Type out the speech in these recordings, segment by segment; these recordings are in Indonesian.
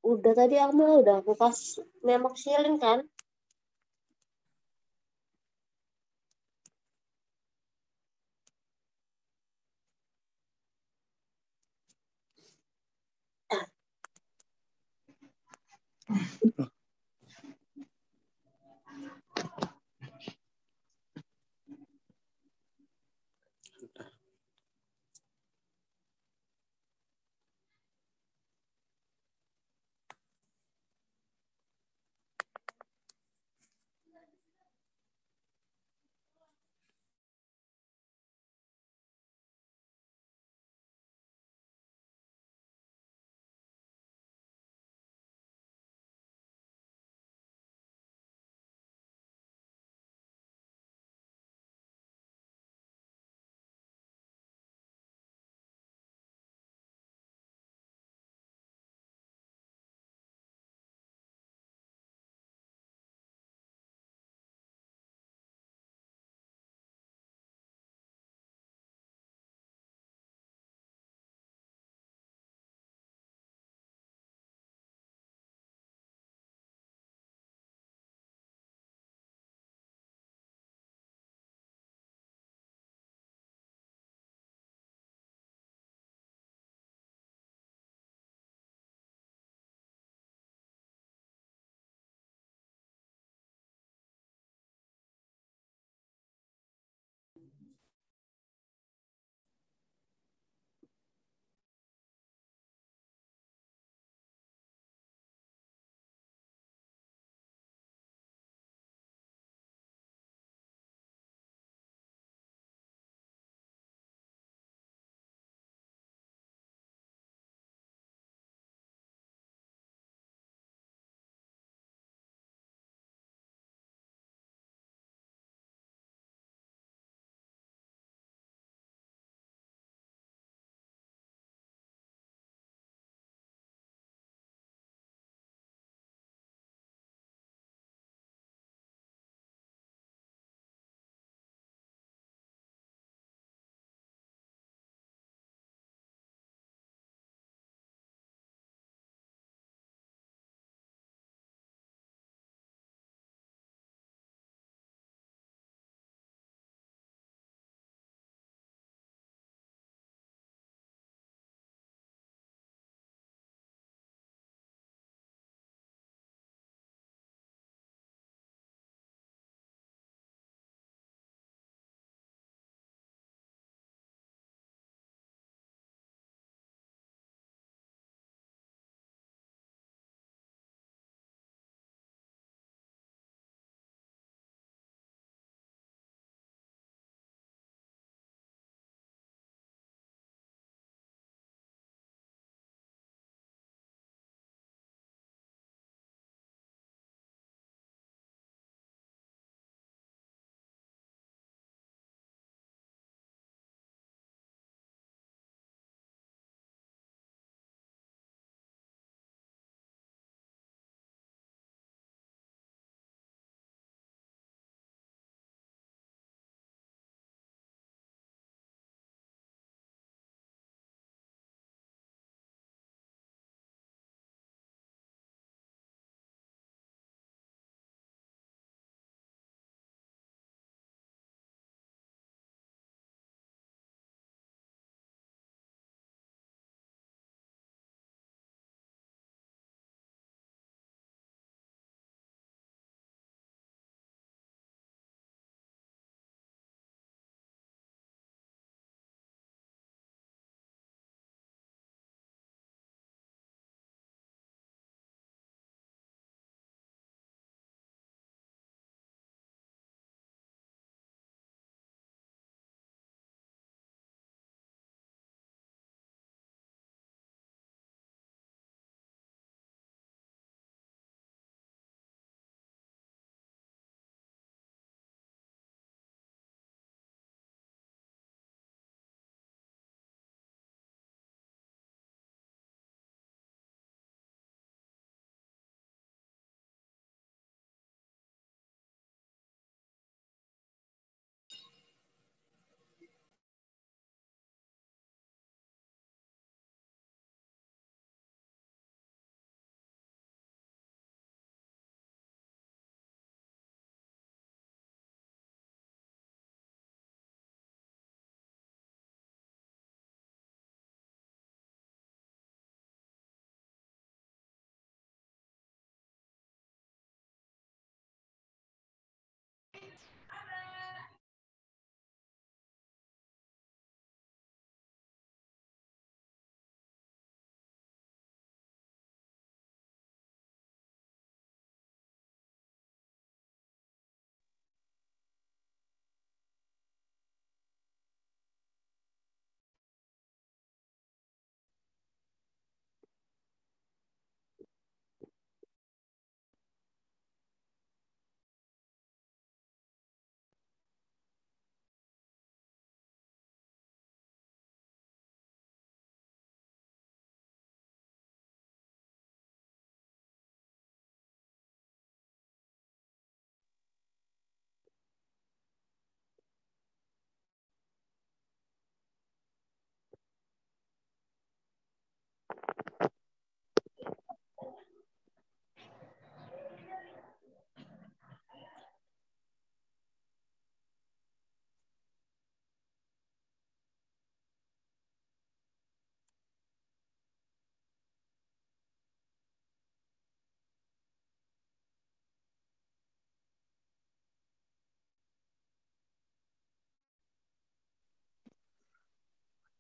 Udah tadi aku mah udah aku kasih memoxilin kan.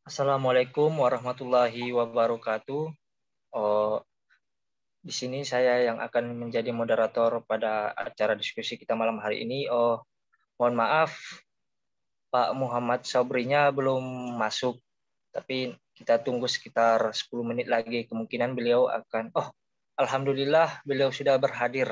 Assalamualaikum warahmatullahi wabarakatuh. Oh, di sini saya yang akan menjadi moderator pada acara diskusi kita malam hari ini. Oh, mohon maaf, Pak Muhammad Sabrinya belum masuk, tapi kita tunggu sekitar 10 menit lagi. Kemungkinan beliau akan, alhamdulillah beliau sudah berhadir.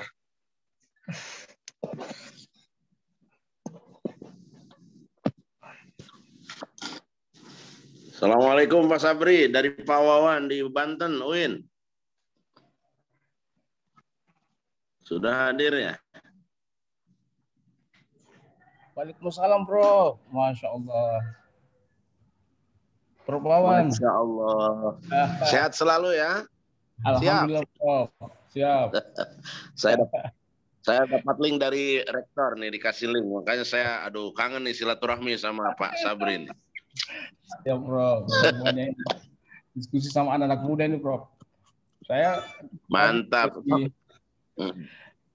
Assalamualaikum Pak Sabri dari Pak Wawan di Banten, UIN. Sudah hadir ya? Waalaikumsalam, Bro. Masya Allah. Prof Wawan. Masya Allah. Sehat selalu ya? Alhamdulillah, Prof. Siap. Saya dapat link dari rektor nih, dikasih link. Makanya saya kangen nih silaturahmi sama Pak Sabri nih. Siap, Bro. Semuanya diskusi sama anak-anak muda ini, Prof. Saya mantap.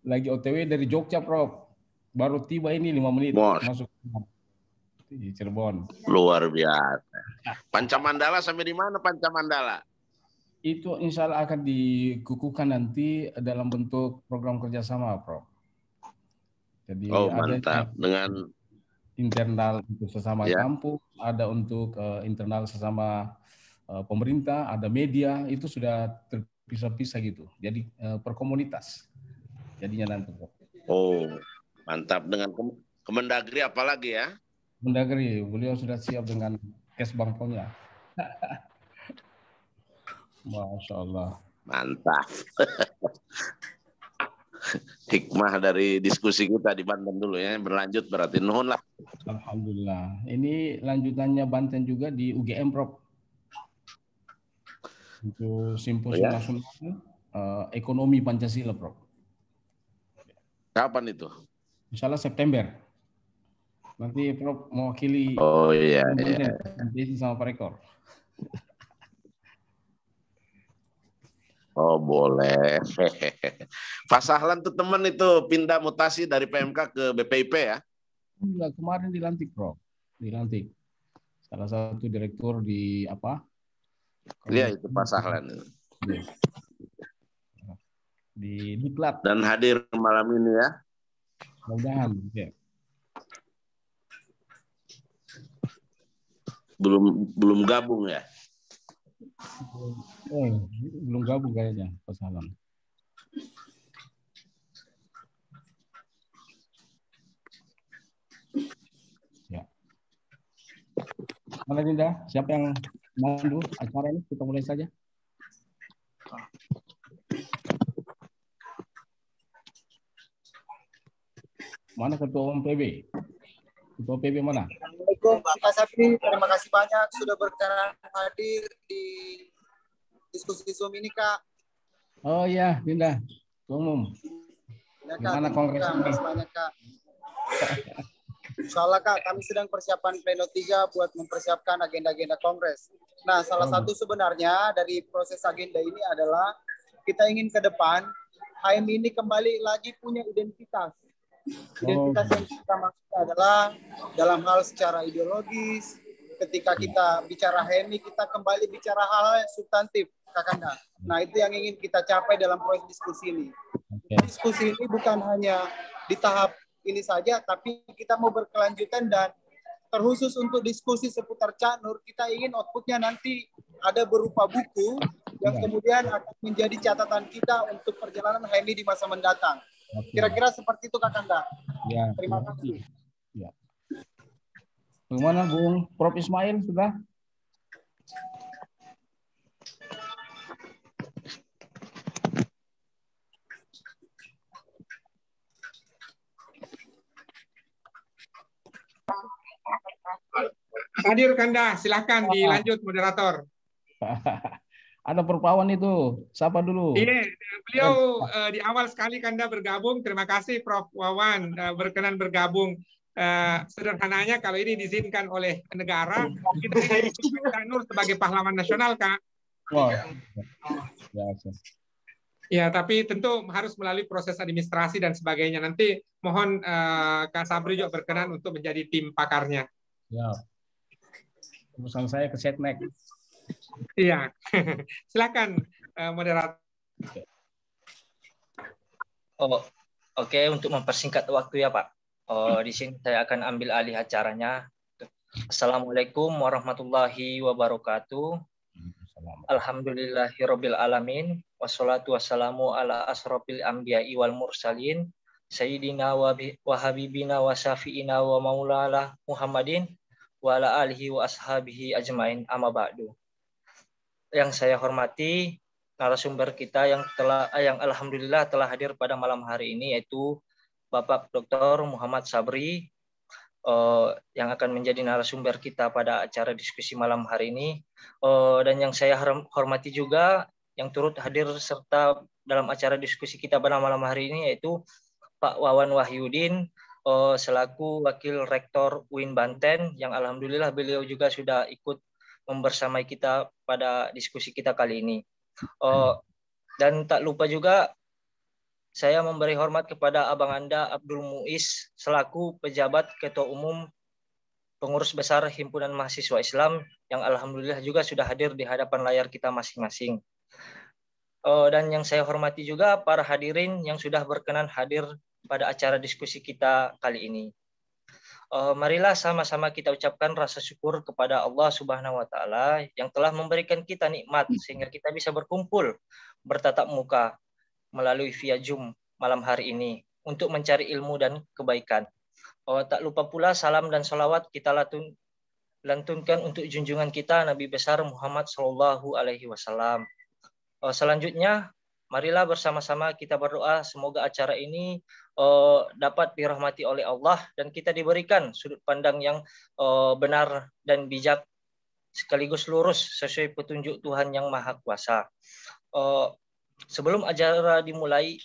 Lagi OTW dari Jogja, Prof. Baru tiba ini 5 menit masuk di Cirebon. Luar biasa. Pancamandala sampai di mana Pancamandala? Itu insya Allah akan dikukuhkan nanti dalam bentuk program kerjasama, Prof. Jadi mantap. Dengan internal untuk sesama kampus, ada untuk internal sesama pemerintah, ada media, itu sudah terpisah-pisah gitu. Jadi per komunitas jadinya nanti. Mantap. Dengan Kemendagri apalagi ya? Kemendagri, beliau sudah siap dengan cash bangkonya. Masya Allah. Mantap. Hikmah dari diskusi kita di Banten dulu ya, berlanjut berarti nuhun lah. Alhamdulillah. Ini lanjutannya Banten juga di UGM, Prof. Untuk simposium nasional ekonomi Pancasila, Prof. Kapan itu? Insyaallah September. Nanti Prof mewakili. Banten sama Pak Rektor. Boleh. Pak Sahlan tuh teman itu pindah mutasi dari PMK ke BPIP ya? Enggak, kemarin dilantik, Prof. Dilantik. Salah satu direktur di apa? Iya, itu Pak Sahlan. Di Diklat. Dan hadir malam ini ya? Mudah-mudahan. Ya. Belum gabung ya? Belum gabung kayaknya Pak Salam. Ya. Mana Dinda? Siapa yang mandu acara ini? Kita mulai saja. Mana Ketua Umum PB? Ketua PB mana? Assalamualaikum Pak Sabri, terima kasih banyak sudah berkenan hadir di diskusi Zoom ini, Kak. Oh iya, Dinda. Ketua Umum. Ya, Kak, gimana kongres ini? Terima kasih banyak, Kak. Insya Allah, Kak, kami sedang persiapan Pleno 3 buat mempersiapkan agenda-agenda kongres. Nah, salah satu sebenarnya dari proses agenda ini adalah kita ingin ke depan HMI ini kembali lagi punya identitas. Identitas yang kita maksud adalah dalam hal secara ideologis, ketika kita bicara HMI, kita kembali bicara hal yang substantif, Kakanda. Nah, itu yang ingin kita capai dalam proses diskusi ini. Diskusi ini bukan hanya di tahap ini saja, tapi kita mau berkelanjutan dan terkhusus untuk diskusi seputar Cak Nur, kita ingin outputnya nanti ada berupa buku yang kemudian akan menjadi catatan kita untuk perjalanan HMI di masa mendatang. Kira-kira seperti itu, Kakanda. Ya, terima kasih. Ya. Bagaimana Bung Prof Ismail sudah? Hadir Kanda, silakan dilanjut moderator. Ada perpawan itu, siapa dulu? Iya, beliau di awal sekali Kanda bergabung. Terima kasih Prof Wawan berkenan bergabung. Sederhananya kalau ini diizinkan oleh negara, kita Cak Nur sebagai pahlawan nasional, Kak. Wow. Ya, tapi tentu harus melalui proses administrasi dan sebagainya. Nanti mohon Kak Sabri juga berkenan untuk menjadi tim pakarnya. Ya. Pesan saya ke Setnek. Iya, silakan moderator. Oh, oke, untuk mempersingkat waktu ya Pak. Di sini saya akan ambil alih acaranya. Assalamualaikum warahmatullahi wabarakatuh. Alhamdulillahirabbil alamin. Wassalatu wassalamu ala asrofil anbiya'i wal mursalin. Sayyidina wa habibina wa syafi'ina wa maulana Muhammadin wa ala alihi wa ashabihi ajmain, amma ba'du. Yang saya hormati narasumber kita yang alhamdulillah telah hadir pada malam hari ini, yaitu Bapak Dr. Muhammad Sabri, yang akan menjadi narasumber kita pada acara diskusi malam hari ini. Dan yang saya hormati juga yang turut hadir serta dalam acara diskusi kita pada malam hari ini, yaitu Pak Wawan Wahyudin, selaku Wakil Rektor UIN Banten, yang alhamdulillah beliau juga sudah ikut membersamai kita pada diskusi kita kali ini. Dan tak lupa juga saya memberi hormat kepada Abang Anda Abdul Muiz, selaku pejabat Ketua Umum Pengurus Besar Himpunan Mahasiswa Islam, yang alhamdulillah juga sudah hadir di hadapan layar kita masing-masing. Dan yang saya hormati juga para hadirin yang sudah berkenan hadir pada acara diskusi kita kali ini. Marilah sama-sama kita ucapkan rasa syukur kepada Allah Subhanahu wa Ta'ala yang telah memberikan kita nikmat sehingga kita bisa berkumpul bertatap muka melalui via Zoom malam hari ini untuk mencari ilmu dan kebaikan. Tak lupa pula salam dan salawat kita lantunkan untuk junjungan kita Nabi besar Muhammad Shallallahu Alaihi Wasallam. Selanjutnya, marilah bersama-sama kita berdoa semoga acara ini dapat dirahmati oleh Allah dan kita diberikan sudut pandang yang benar dan bijak sekaligus lurus sesuai petunjuk Tuhan yang Maha Kuasa. Sebelum acara dimulai,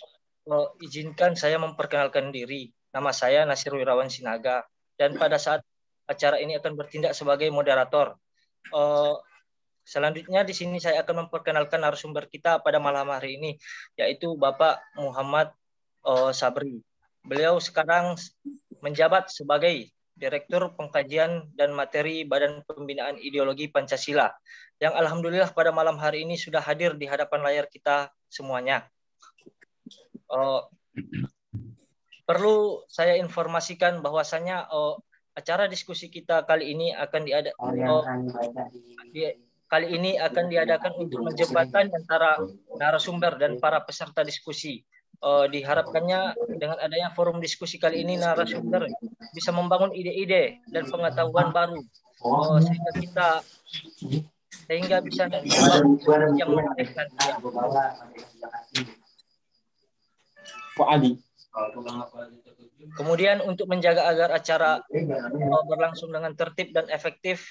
izinkan saya memperkenalkan diri. Nama saya Nasir Wirawan Sinaga dan pada saat acara ini akan bertindak sebagai moderator. Selanjutnya di sini saya akan memperkenalkan narasumber kita pada malam hari ini, yaitu Bapak Muhammad Sabri. Beliau sekarang menjabat sebagai Direktur Pengkajian dan Materi Badan Pembinaan Ideologi Pancasila, yang alhamdulillah pada malam hari ini sudah hadir di hadapan layar kita semuanya. Perlu saya informasikan bahwasanya acara diskusi kita kali ini akan diadakan untuk menjembatkan antara narasumber dan para peserta diskusi. Diharapkannya dengan adanya forum diskusi kali ini narasumber bisa membangun ide-ide dan pengetahuan baru sehingga bisa membangun yang menarik nantinya. Kemudian untuk menjaga agar acara berlangsung dengan tertib dan efektif,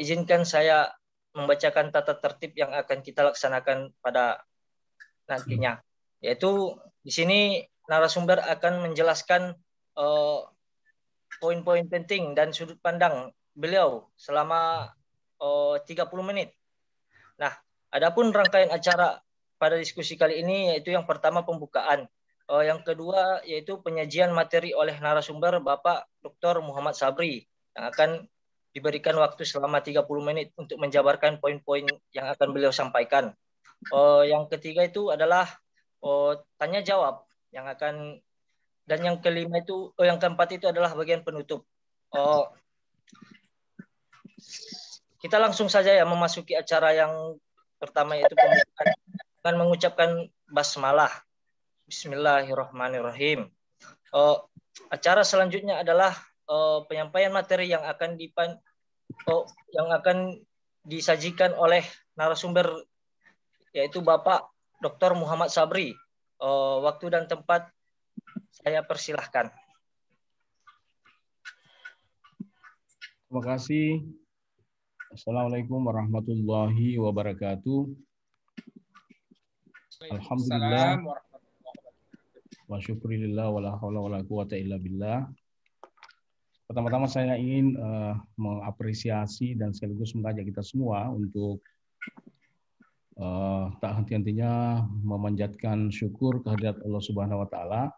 izinkan saya membacakan tata tertib yang akan kita laksanakan pada nantinya. Yaitu di sini narasumber akan menjelaskan poin-poin penting dan sudut pandang beliau selama 30 menit. Nah, adapun rangkaian acara pada diskusi kali ini yaitu yang pertama pembukaan. Yang kedua yaitu penyajian materi oleh narasumber Bapak Dr. Muhammad Sabri yang akan diberikan waktu selama 30 menit untuk menjabarkan poin-poin yang akan beliau sampaikan. Yang ketiga itu adalah tanya jawab yang akan, dan yang keempat itu adalah bagian penutup. Kita langsung saja ya memasuki acara yang pertama yaitu pembukaan dengan mengucapkan basmalah. Bismillahirrahmanirrahim. Acara selanjutnya adalah penyampaian materi yang akan disajikan oleh narasumber yaitu Bapak Dr. Muhammad Sabri. Waktu dan tempat saya persilahkan. Terima kasih. Assalamualaikum warahmatullahi wabarakatuh. Alhamdulillah wa syukurillah wa la haula wa la quwata illa billah. Pertama-tama saya ingin mengapresiasi dan sekaligus mengajak kita semua untuk tak henti-hentinya memanjatkan syukur kehadirat Allah Subhanahu wa Ta'ala,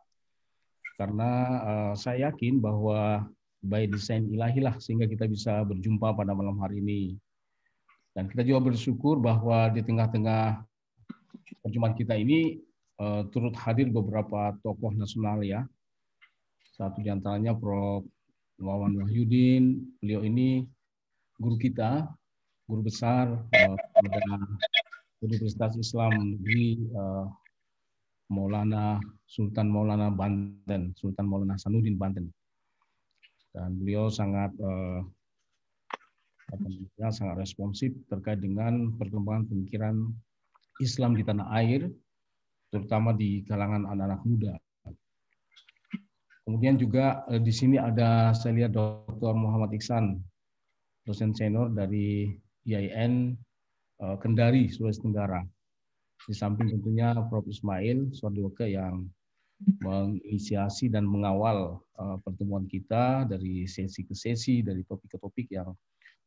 karena saya yakin bahwa by design ilahi lah, sehingga kita bisa berjumpa pada malam hari ini. Dan kita juga bersyukur bahwa di tengah-tengah perjumpaan kita ini turut hadir beberapa tokoh nasional ya. Satu di antaranya Prof. Wawan Wahyudin. Beliau ini guru kita, guru besar pada Universitas Islam Negeri Sultan Maulana Banten, Sultan Maulana Hasanuddin Banten. Dan beliau sangat sangat responsif terkait dengan perkembangan pemikiran Islam di tanah air, terutama di kalangan anak-anak muda. Kemudian juga di sini ada, saya lihat, Dr. Muhammad Iksan, dosen senior dari IAIN Kendari, Sulawesi Tenggara. Di samping tentunya Prof. Ismail Swardiweke yang menginisiasi dan mengawal pertemuan kita dari sesi ke sesi, dari topik ke topik yang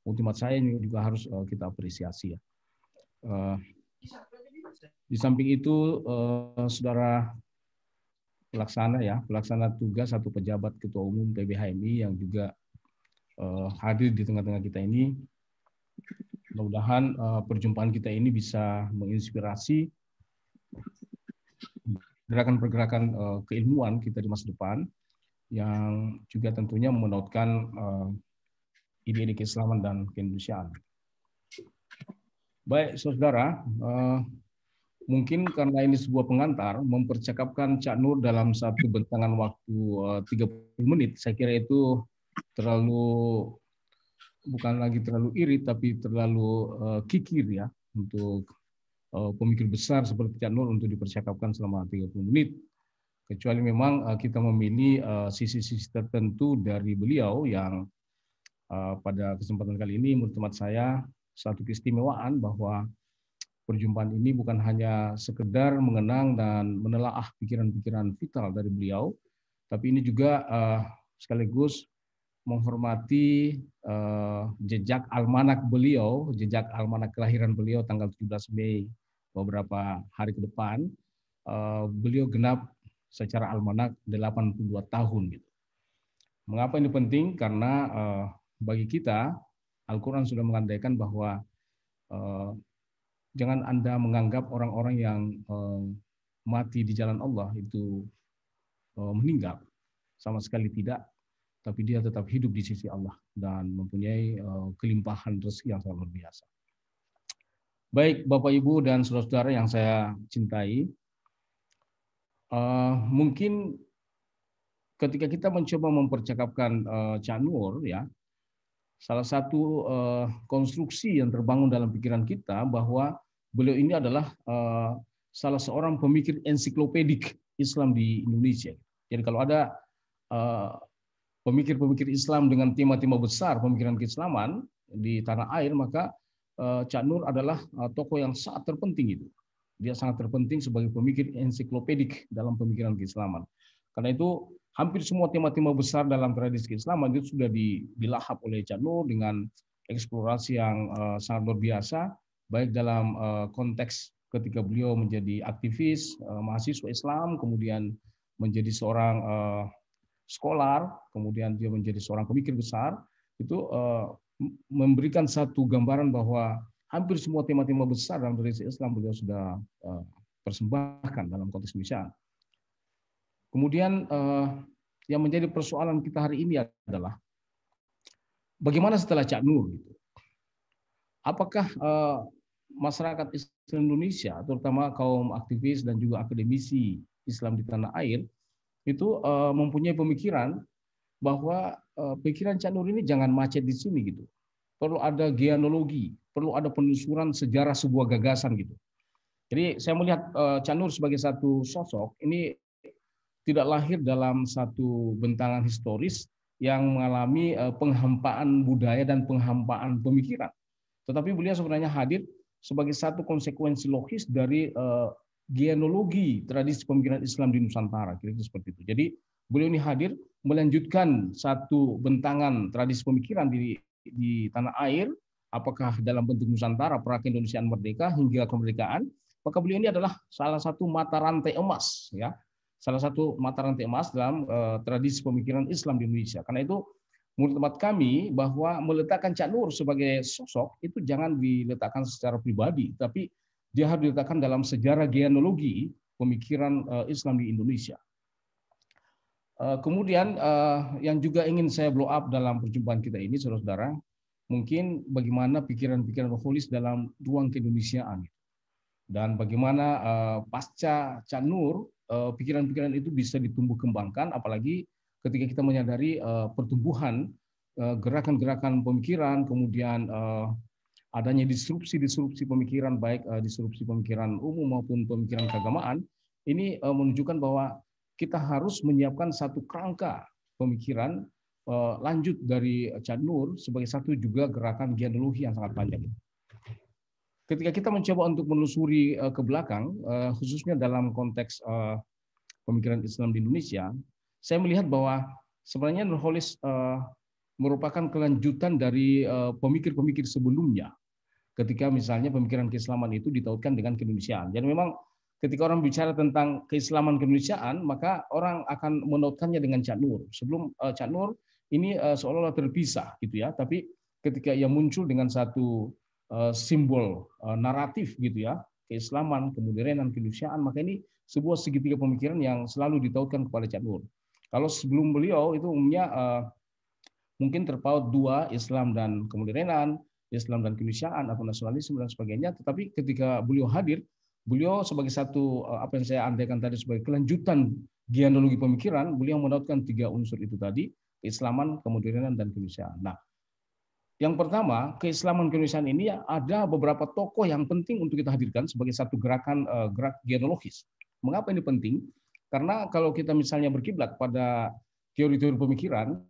ultimat saya ini juga harus kita apresiasi ya. Di samping itu, saudara pelaksana tugas atau pejabat ketua umum PBHMI yang juga hadir di tengah-tengah kita ini. Mudah-mudahan perjumpaan kita ini bisa menginspirasi gerakan-pergerakan keilmuan kita di masa depan, yang juga tentunya menautkan ide-ide keislaman dan keindonesiaan. Baik, saudara, mungkin karena ini sebuah pengantar, mempercakapkan Cak Nur dalam satu bentangan waktu 30 menit, saya kira itu terlalu, bukan lagi terlalu irit, tapi terlalu kikir ya, untuk pemikir besar seperti Cak Nur untuk dipercakapkan selama 30 menit. Kecuali memang kita memilih sisi-sisi tertentu dari beliau yang pada kesempatan kali ini menurut saya satu keistimewaan bahwa perjumpaan ini bukan hanya sekedar mengenang dan menelaah pikiran-pikiran vital dari beliau, tapi ini juga sekaligus menghormati jejak almanak beliau, jejak almanak kelahiran beliau tanggal 17 Mei beberapa hari ke depan. Beliau genap secara almanak 82 tahun. Gitu. Mengapa ini penting? Karena bagi kita, Al-Quran sudah mengandaikan bahwa jangan Anda menganggap orang-orang yang mati di jalan Allah itu meninggal. Sama sekali tidak. Tapi dia tetap hidup di sisi Allah dan mempunyai kelimpahan rezeki yang sangat luar biasa. Baik, Bapak, Ibu, dan saudara-saudara yang saya cintai, mungkin ketika kita mencoba mempercakapkan Cak Nur, ya, salah satu konstruksi yang terbangun dalam pikiran kita bahwa beliau ini adalah salah seorang pemikir ensiklopedik Islam di Indonesia. Jadi kalau ada pemikir-pemikir Islam dengan tema-tema besar pemikiran keislaman di tanah air, maka Cak Nur adalah tokoh yang sangat terpenting itu. Dia sangat terpenting sebagai pemikir ensiklopedik dalam pemikiran keislaman. Karena itu hampir semua tema-tema besar dalam tradisi keislaman itu sudah dilahap oleh Cak Nur dengan eksplorasi yang sangat luar biasa, baik dalam konteks ketika beliau menjadi aktivis mahasiswa Islam, kemudian menjadi seorang scholar, kemudian dia menjadi seorang pemikir besar, itu memberikan satu gambaran bahwa hampir semua tema-tema besar dalam tradisi Islam beliau sudah persembahkan dalam konteks Indonesia. Kemudian yang menjadi persoalan kita hari ini adalah bagaimana setelah Cak Nur? Gitu. Apakah masyarakat Islam Indonesia, terutama kaum aktivis dan juga akademisi Islam di tanah air, itu mempunyai pemikiran bahwa pikiran Cak Nur ini jangan macet di sini gitu. Perlu ada genealogi, perlu ada penelusuran sejarah sebuah gagasan gitu. Jadi saya melihat Cak Nur sebagai satu sosok ini tidak lahir dalam satu bentangan historis yang mengalami penghampaan budaya dan penghampaan pemikiran. Tetapi beliau sebenarnya hadir sebagai satu konsekuensi logis dari genealogi tradisi pemikiran Islam di Nusantara, kira-kira seperti itu. Jadi beliau ini hadir melanjutkan satu bentangan tradisi pemikiran di tanah air, apakah dalam bentuk Nusantara, pra keindonesiaan merdeka hingga kemerdekaan, maka beliau ini adalah salah satu mata rantai emas, ya, salah satu mata rantai emas dalam tradisi pemikiran Islam di Indonesia. Karena itu menurut tempat kami bahwa meletakkan Cak Nur sebagai sosok itu jangan diletakkan secara pribadi, tapi dia harus diletakkan dalam sejarah genealogi pemikiran Islam di Indonesia. Kemudian yang juga ingin saya blow up dalam perjumpaan kita ini, saudara-saudara, mungkin bagaimana pikiran-pikiran rohis dalam ruang keindonesiaan. Dan bagaimana pasca Cak Nur, pikiran-pikiran itu bisa ditumbuh kembangkan, apalagi ketika kita menyadari pertumbuhan gerakan-gerakan pemikiran, kemudian adanya disrupsi-disrupsi pemikiran, baik disrupsi pemikiran umum maupun pemikiran keagamaan, ini menunjukkan bahwa kita harus menyiapkan satu kerangka pemikiran lanjut dari Cak Nur sebagai satu juga gerakan genealogi yang sangat panjang. Ketika kita mencoba untuk menelusuri ke belakang, khususnya dalam konteks pemikiran Islam di Indonesia, saya melihat bahwa sebenarnya Nurholis merupakan kelanjutan dari pemikir-pemikir sebelumnya. Ketika misalnya pemikiran keislaman itu ditautkan dengan keindonesiaan. Jadi memang ketika orang bicara tentang keislaman keindonesiaan, maka orang akan menautkannya dengan Cak Nur. Sebelum Cak Nur ini seolah-olah terpisah, gitu ya. Tapi ketika ia muncul dengan satu simbol naratif gitu ya, keislaman, kemodernan, keindonesiaan, maka ini sebuah segitiga pemikiran yang selalu ditautkan kepada Cak Nur. Kalau sebelum beliau itu umumnya mungkin terpaut dua, Islam dan kemodernan, Islam dan keindonesiaan atau nasionalisme dan sebagainya, tetapi ketika beliau hadir, beliau sebagai satu apa yang saya andaikan tadi sebagai kelanjutan genealogi pemikiran, beliau menautkan tiga unsur itu tadi, keislaman, kemodernan dan keindonesiaan. Nah, yang pertama, keislaman keindonesiaan ini ada beberapa tokoh yang penting untuk kita hadirkan sebagai satu gerakan gerak genealogis. Mengapa ini penting? Karena kalau kita misalnya berkiblat pada teori-teori pemikiran,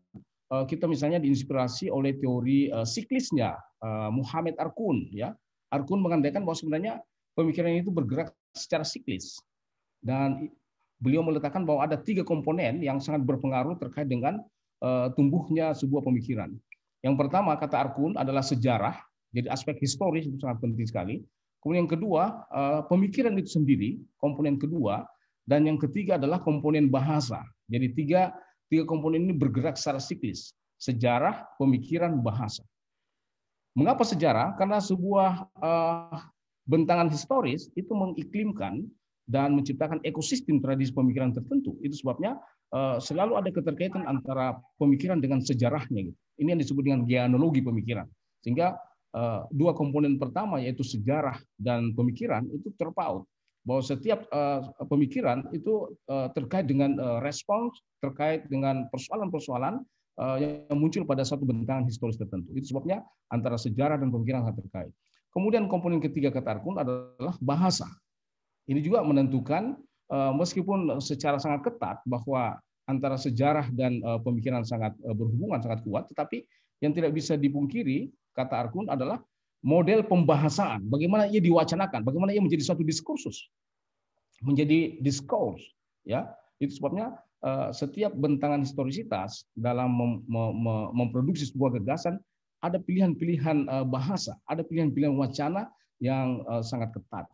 kita misalnya diinspirasi oleh teori siklisnya Muhammad Arkun. Ya, Arkun mengandaikan bahwa sebenarnya pemikiran itu bergerak secara siklis, dan beliau meletakkan bahwa ada tiga komponen yang sangat berpengaruh terkait dengan tumbuhnya sebuah pemikiran. Yang pertama, kata Arkun, adalah sejarah, jadi aspek historis itu sangat penting sekali. Kemudian yang kedua, pemikiran itu sendiri, komponen kedua, dan yang ketiga adalah komponen bahasa. Jadi tiga komponen ini bergerak secara siklis, sejarah, pemikiran, bahasa. Mengapa sejarah? Karena sebuah bentangan historis itu mengiklimkan dan menciptakan ekosistem tradisi pemikiran tertentu. Itu sebabnya selalu ada keterkaitan antara pemikiran dengan sejarahnya. Gitu. Ini yang disebut dengan genealogi pemikiran. Sehingga dua komponen pertama yaitu sejarah dan pemikiran itu terpaut. Bahwa setiap pemikiran itu terkait dengan respons, terkait dengan persoalan-persoalan yang muncul pada satu bentangan historis tertentu. Itu sebabnya antara sejarah dan pemikiran sangat terkait. Kemudian komponen ketiga kata Arkun adalah bahasa. Ini juga menentukan meskipun secara sangat ketat bahwa antara sejarah dan pemikiran sangat berhubungan, sangat kuat, tetapi yang tidak bisa dipungkiri, kata Arkun, adalah model pembahasaan, bagaimana ia diwacanakan, bagaimana ia menjadi suatu diskursus, menjadi diskurs. Ya, itu sebabnya setiap bentangan historisitas dalam memproduksi sebuah gagasan, ada pilihan-pilihan bahasa, ada pilihan-pilihan wacana yang sangat ketat.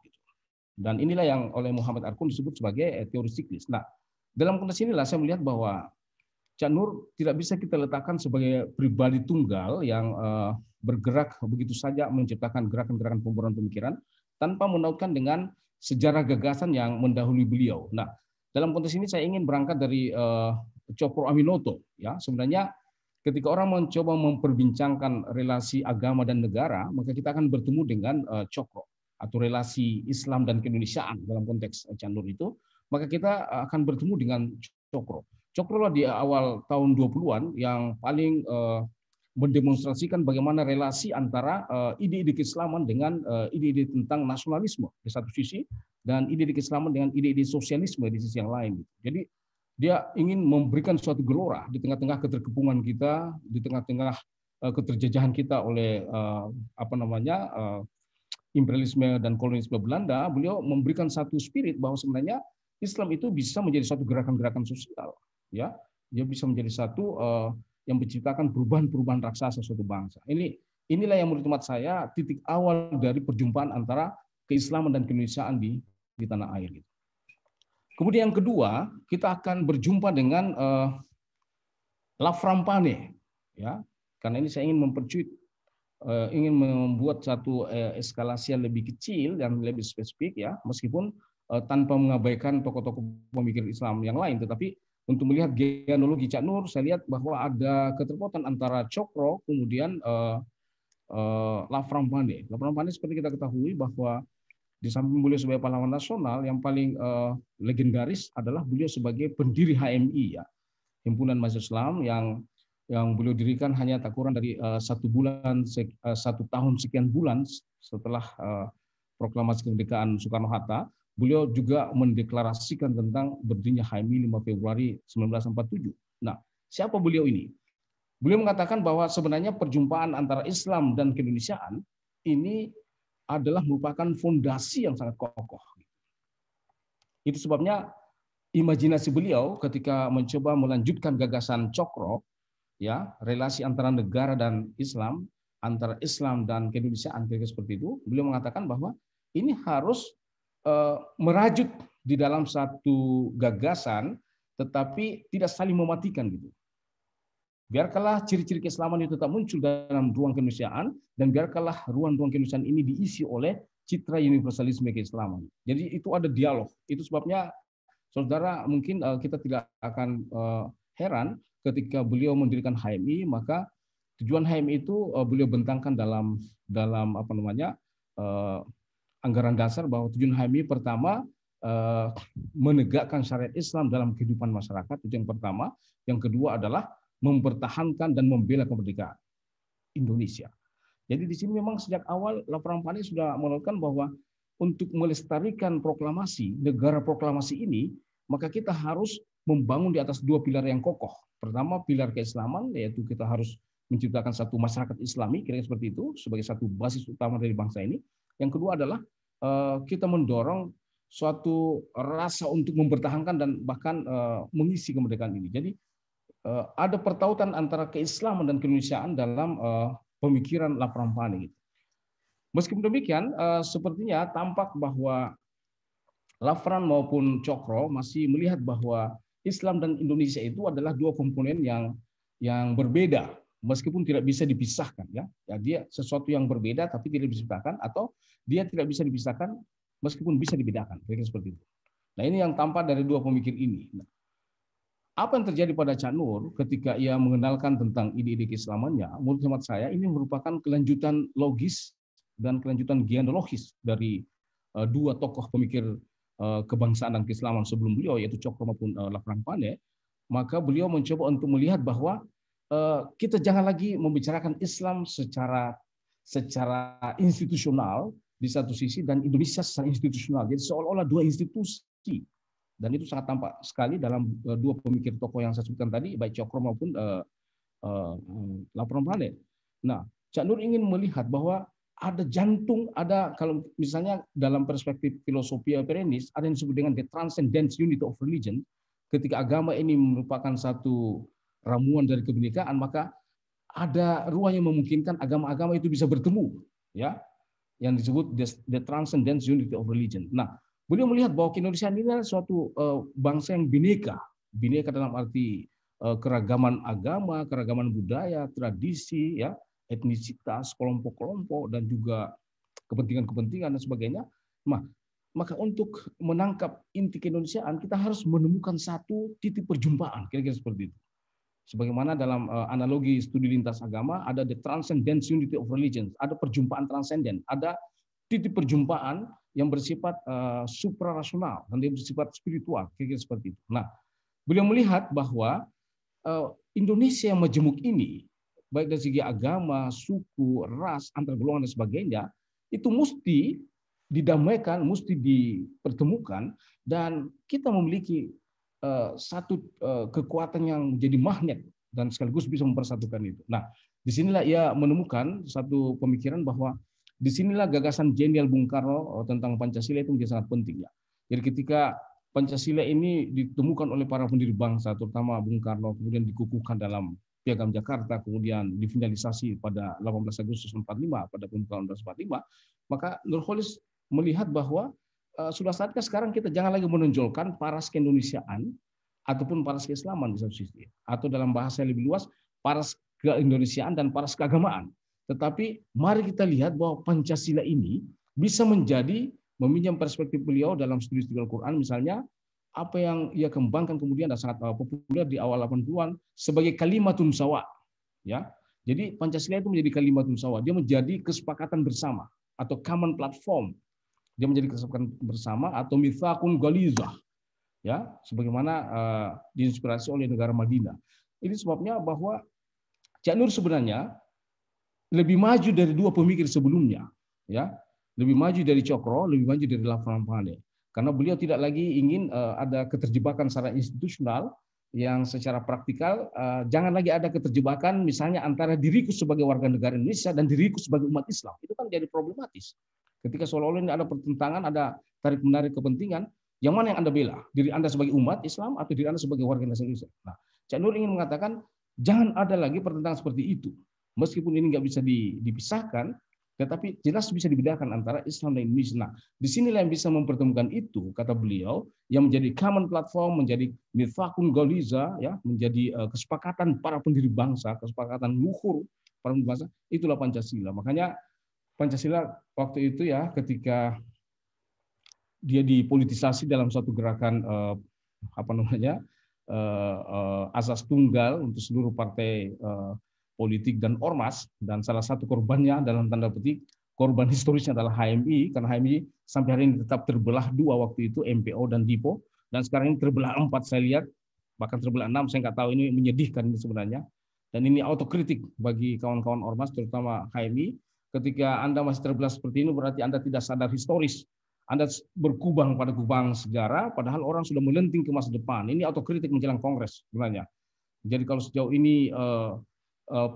Dan inilah yang oleh Muhammad Arkun disebut sebagai teori siklis. Nah, dalam konteks inilah saya melihat bahwa Cak Nur tidak bisa kita letakkan sebagai pribadi tunggal yang bergerak begitu saja menciptakan gerakan-gerakan pemburuan pemikiran tanpa menautkan dengan sejarah gagasan yang mendahului beliau. Nah, dalam konteks ini saya ingin berangkat dari Cokro Aminoto. Ya, sebenarnya ketika orang mencoba memperbincangkan relasi agama dan negara, maka kita akan bertemu dengan Cokro atau relasi Islam dan keindonesiaan dalam konteks Cak Nur itu, maka kita akan bertemu dengan Cokro. Cokro lah di awal tahun 20-an yang paling mendemonstrasikan bagaimana relasi antara ide-ide keislaman dengan ide-ide tentang nasionalisme di satu sisi, dan ide-ide keislaman dengan ide-ide sosialisme di sisi yang lain. Jadi dia ingin memberikan suatu gelora di tengah-tengah keterkepungan kita, di tengah-tengah keterjajahan kita oleh imperialisme dan kolonialisme Belanda. Beliau memberikan satu spirit bahwa sebenarnya Islam itu bisa menjadi suatu gerakan-gerakan sosial, ya, dia bisa menjadi satu yang menciptakan perubahan-perubahan raksasa suatu bangsa. Inilah yang menurut hemat saya titik awal dari perjumpaan antara keislaman dan keindonesiaan di tanah air. Kemudian yang kedua, kita akan berjumpa dengan La Frampane. ya. Karena ini saya ingin mempercuit, ingin membuat satu eskalasi yang lebih kecil dan lebih spesifik, ya, meskipun tanpa mengabaikan tokoh-tokoh pemikir Islam yang lain, tetapi untuk melihat genealogi Cak Nur, saya lihat bahwa ada keterkaitan antara Cokro, kemudian Lafram Pane. Lafram Pane seperti kita ketahui bahwa di samping beliau sebagai pahlawan nasional, yang paling legendaris adalah beliau sebagai pendiri HMI, ya, Himpunan Mahasiswa Islam, yang beliau dirikan hanya tak kurang dari 1 tahun sekian bulan setelah proklamasi kemerdekaan Soekarno-Hatta. Beliau juga mendeklarasikan tentang berdirinya HMI 5 Februari 1947. Nah, siapa beliau ini? Beliau mengatakan bahwa sebenarnya perjumpaan antara Islam dan keindonesiaan ini adalah merupakan fondasi yang sangat kokoh. Itu sebabnya imajinasi beliau ketika mencoba melanjutkan gagasan Cokro, ya, relasi antara negara dan Islam, antara Islam dan keindonesiaan, seperti itu. Beliau mengatakan bahwa ini harus merajut di dalam satu gagasan, tetapi tidak saling mematikan gitu. Biarkanlah ciri-ciri keislaman itu tetap muncul dalam ruang keindonesiaan, dan biarkanlah ruang-ruang keindonesiaan ini diisi oleh citra universalisme keislaman. Jadi itu ada dialog. Itu sebabnya, saudara, mungkin kita tidak akan heran ketika beliau mendirikan HMI, maka tujuan HMI itu beliau bentangkan dalam apa namanya, anggaran dasar, bahwa tujuan HMI pertama menegakkan syariat Islam dalam kehidupan masyarakat, itu yang pertama. Yang kedua adalah mempertahankan dan membela kemerdekaan Indonesia. Jadi di sini memang sejak awal Lafram Pane sudah melakukan bahwa untuk melestarikan proklamasi, negara proklamasi ini, maka kita harus membangun di atas 2 pilar yang kokoh. Pertama, pilar keislaman, yaitu kita harus menciptakan satu masyarakat Islami, kira-kira seperti itu, sebagai satu basis utama dari bangsa ini. Yang kedua adalah kita mendorong suatu rasa untuk mempertahankan dan bahkan mengisi kemerdekaan ini. Jadi ada pertautan antara keislaman dan keindonesiaan dalam pemikiran Lafram Pane. Meskipun demikian, sepertinya tampak bahwa Lafram maupun Cokro masih melihat bahwa Islam dan Indonesia itu adalah 2 komponen yang berbeda, meskipun tidak bisa dipisahkan, ya. Dia sesuatu yang berbeda tapi tidak bisa dipisahkan, atau dia tidak bisa dipisahkan meskipun bisa dibedakan, kira-kira seperti itu. Nah, ini yang tampak dari 2 pemikir ini. Nah, apa yang terjadi pada Cak Nur ketika ia mengenalkan tentang ide-ide keislamannya, menurut hemat saya ini merupakan kelanjutan logis dan kelanjutan genealogis dari 2 tokoh pemikir kebangsaan dan keislaman sebelum beliau, yaitu Cokro maupun Lafram Pane. Maka beliau mencoba untuk melihat bahwa kita jangan lagi membicarakan Islam secara institusional di satu sisi, dan Indonesia secara institusional. Jadi seolah-olah 2 institusi. Dan itu sangat tampak sekali dalam 2 pemikir tokoh yang saya sebutkan tadi, baik Cokro maupun Lafram Pane. Nah, Cak Nur ingin melihat bahwa ada jantung, ada, kalau misalnya dalam perspektif filosofi Perenis, ada yang disebut dengan the transcendence unity of religion. Ketika agama ini merupakan satu ramuan dari kebinekaan, maka ada ruang yang memungkinkan agama-agama itu bisa bertemu, ya, yang disebut the transcendence unity of religion. Nah, beliau melihat bahwa Indonesia ini adalah suatu bangsa yang bineka dalam arti keragaman agama, keragaman budaya, tradisi, ya, etnisitas, kelompok-kelompok, dan juga kepentingan-kepentingan dan sebagainya. Maka untuk menangkap inti keindonesiaan, kita harus menemukan satu titik perjumpaan, kira-kira seperti itu. Sebagaimana dalam analogi studi lintas agama, ada the transcendence unity of religions, ada perjumpaan transenden, ada titik perjumpaan yang bersifat suprarasional dan yang bersifat spiritual, kira-kira seperti itu. Nah, beliau melihat bahwa Indonesia yang majemuk ini, baik dari segi agama, suku, ras, antar golongan dan sebagainya, itu mesti didamaikan, mesti dipertemukan, dan kita memiliki satu kekuatan yang menjadi magnet dan sekaligus bisa mempersatukan itu. Nah, disinilah ia menemukan satu pemikiran bahwa disinilah gagasan genial Bung Karno tentang Pancasila itu menjadi sangat penting, ya. Jadi ketika Pancasila ini ditemukan oleh para pendiri bangsa, terutama Bung Karno, kemudian dikukuhkan dalam Piagam Jakarta, kemudian difinalisasi pada 18 Agustus 45, pada pembukaan 1945, maka Nurholis melihat bahwa sudah saatnya sekarang kita jangan lagi menonjolkan paras keindonesiaan ataupun paras keislaman di satu sisi, atau dalam bahasa yang lebih luas, paras keindonesiaan dan paras keagamaan. Tetapi mari kita lihat bahwa Pancasila ini bisa menjadi, meminjam perspektif beliau dalam studi Al-Quran misalnya, apa yang ia kembangkan kemudian dan sangat populer di awal 80-an sebagai kalimatun sawa. Ya. Jadi Pancasila itu menjadi kalimatun sawa, dia menjadi kesepakatan bersama atau common platform. Dia menjadi kesepakatan bersama atau mitsaqun ghalizah. Ya, sebagaimana diinspirasi oleh negara Madinah. Ini sebabnya bahwa Cak Nur sebenarnya lebih maju dari dua pemikir sebelumnya, ya, lebih maju dari Cokro, lebih maju dari Lavrambane, karena beliau tidak lagi ingin ada keterjebakan secara institusional yang secara praktikal, jangan lagi ada keterjebakan misalnya antara diriku sebagai warga negara Indonesia dan diriku sebagai umat Islam, itu kan jadi problematis. Ketika seolah-olah ini ada pertentangan, ada tarik menarik kepentingan, yang mana yang Anda bela? Diri Anda sebagai umat Islam atau diri Anda sebagai warga negara Indonesia? Nah, Cak Nur ingin mengatakan jangan ada lagi pertentangan seperti itu. Meskipun ini nggak bisa dipisahkan, tetapi jelas bisa dibedakan antara Islam dan Indonesia. Nah, disinilah yang bisa mempertemukan itu, kata beliau, yang menjadi common platform, menjadi mitsaqun ghaliza, ya, menjadi kesepakatan para pendiri bangsa, kesepakatan luhur para pendiri bangsa, itulah Pancasila. Makanya Pancasila waktu itu ya, ketika dia dipolitisasi dalam suatu gerakan asas tunggal untuk seluruh partai politik dan ormas, dan salah satu korbannya dalam tanda petik korban historisnya adalah HMI, karena HMI sampai hari ini tetap terbelah dua waktu itu, MPO dan DIPO, dan sekarang ini terbelah 4 saya lihat, bahkan terbelah 6, saya nggak tahu, ini menyedihkan ini sebenarnya, dan ini autokritik bagi kawan-kawan ormas terutama HMI. Ketika Anda masih terbelah seperti ini berarti Anda tidak sadar historis, Anda berkubang pada kubang sejarah, padahal orang sudah melenting ke masa depan. Ini autokritik menjelang Kongres sebenarnya. Jadi kalau sejauh ini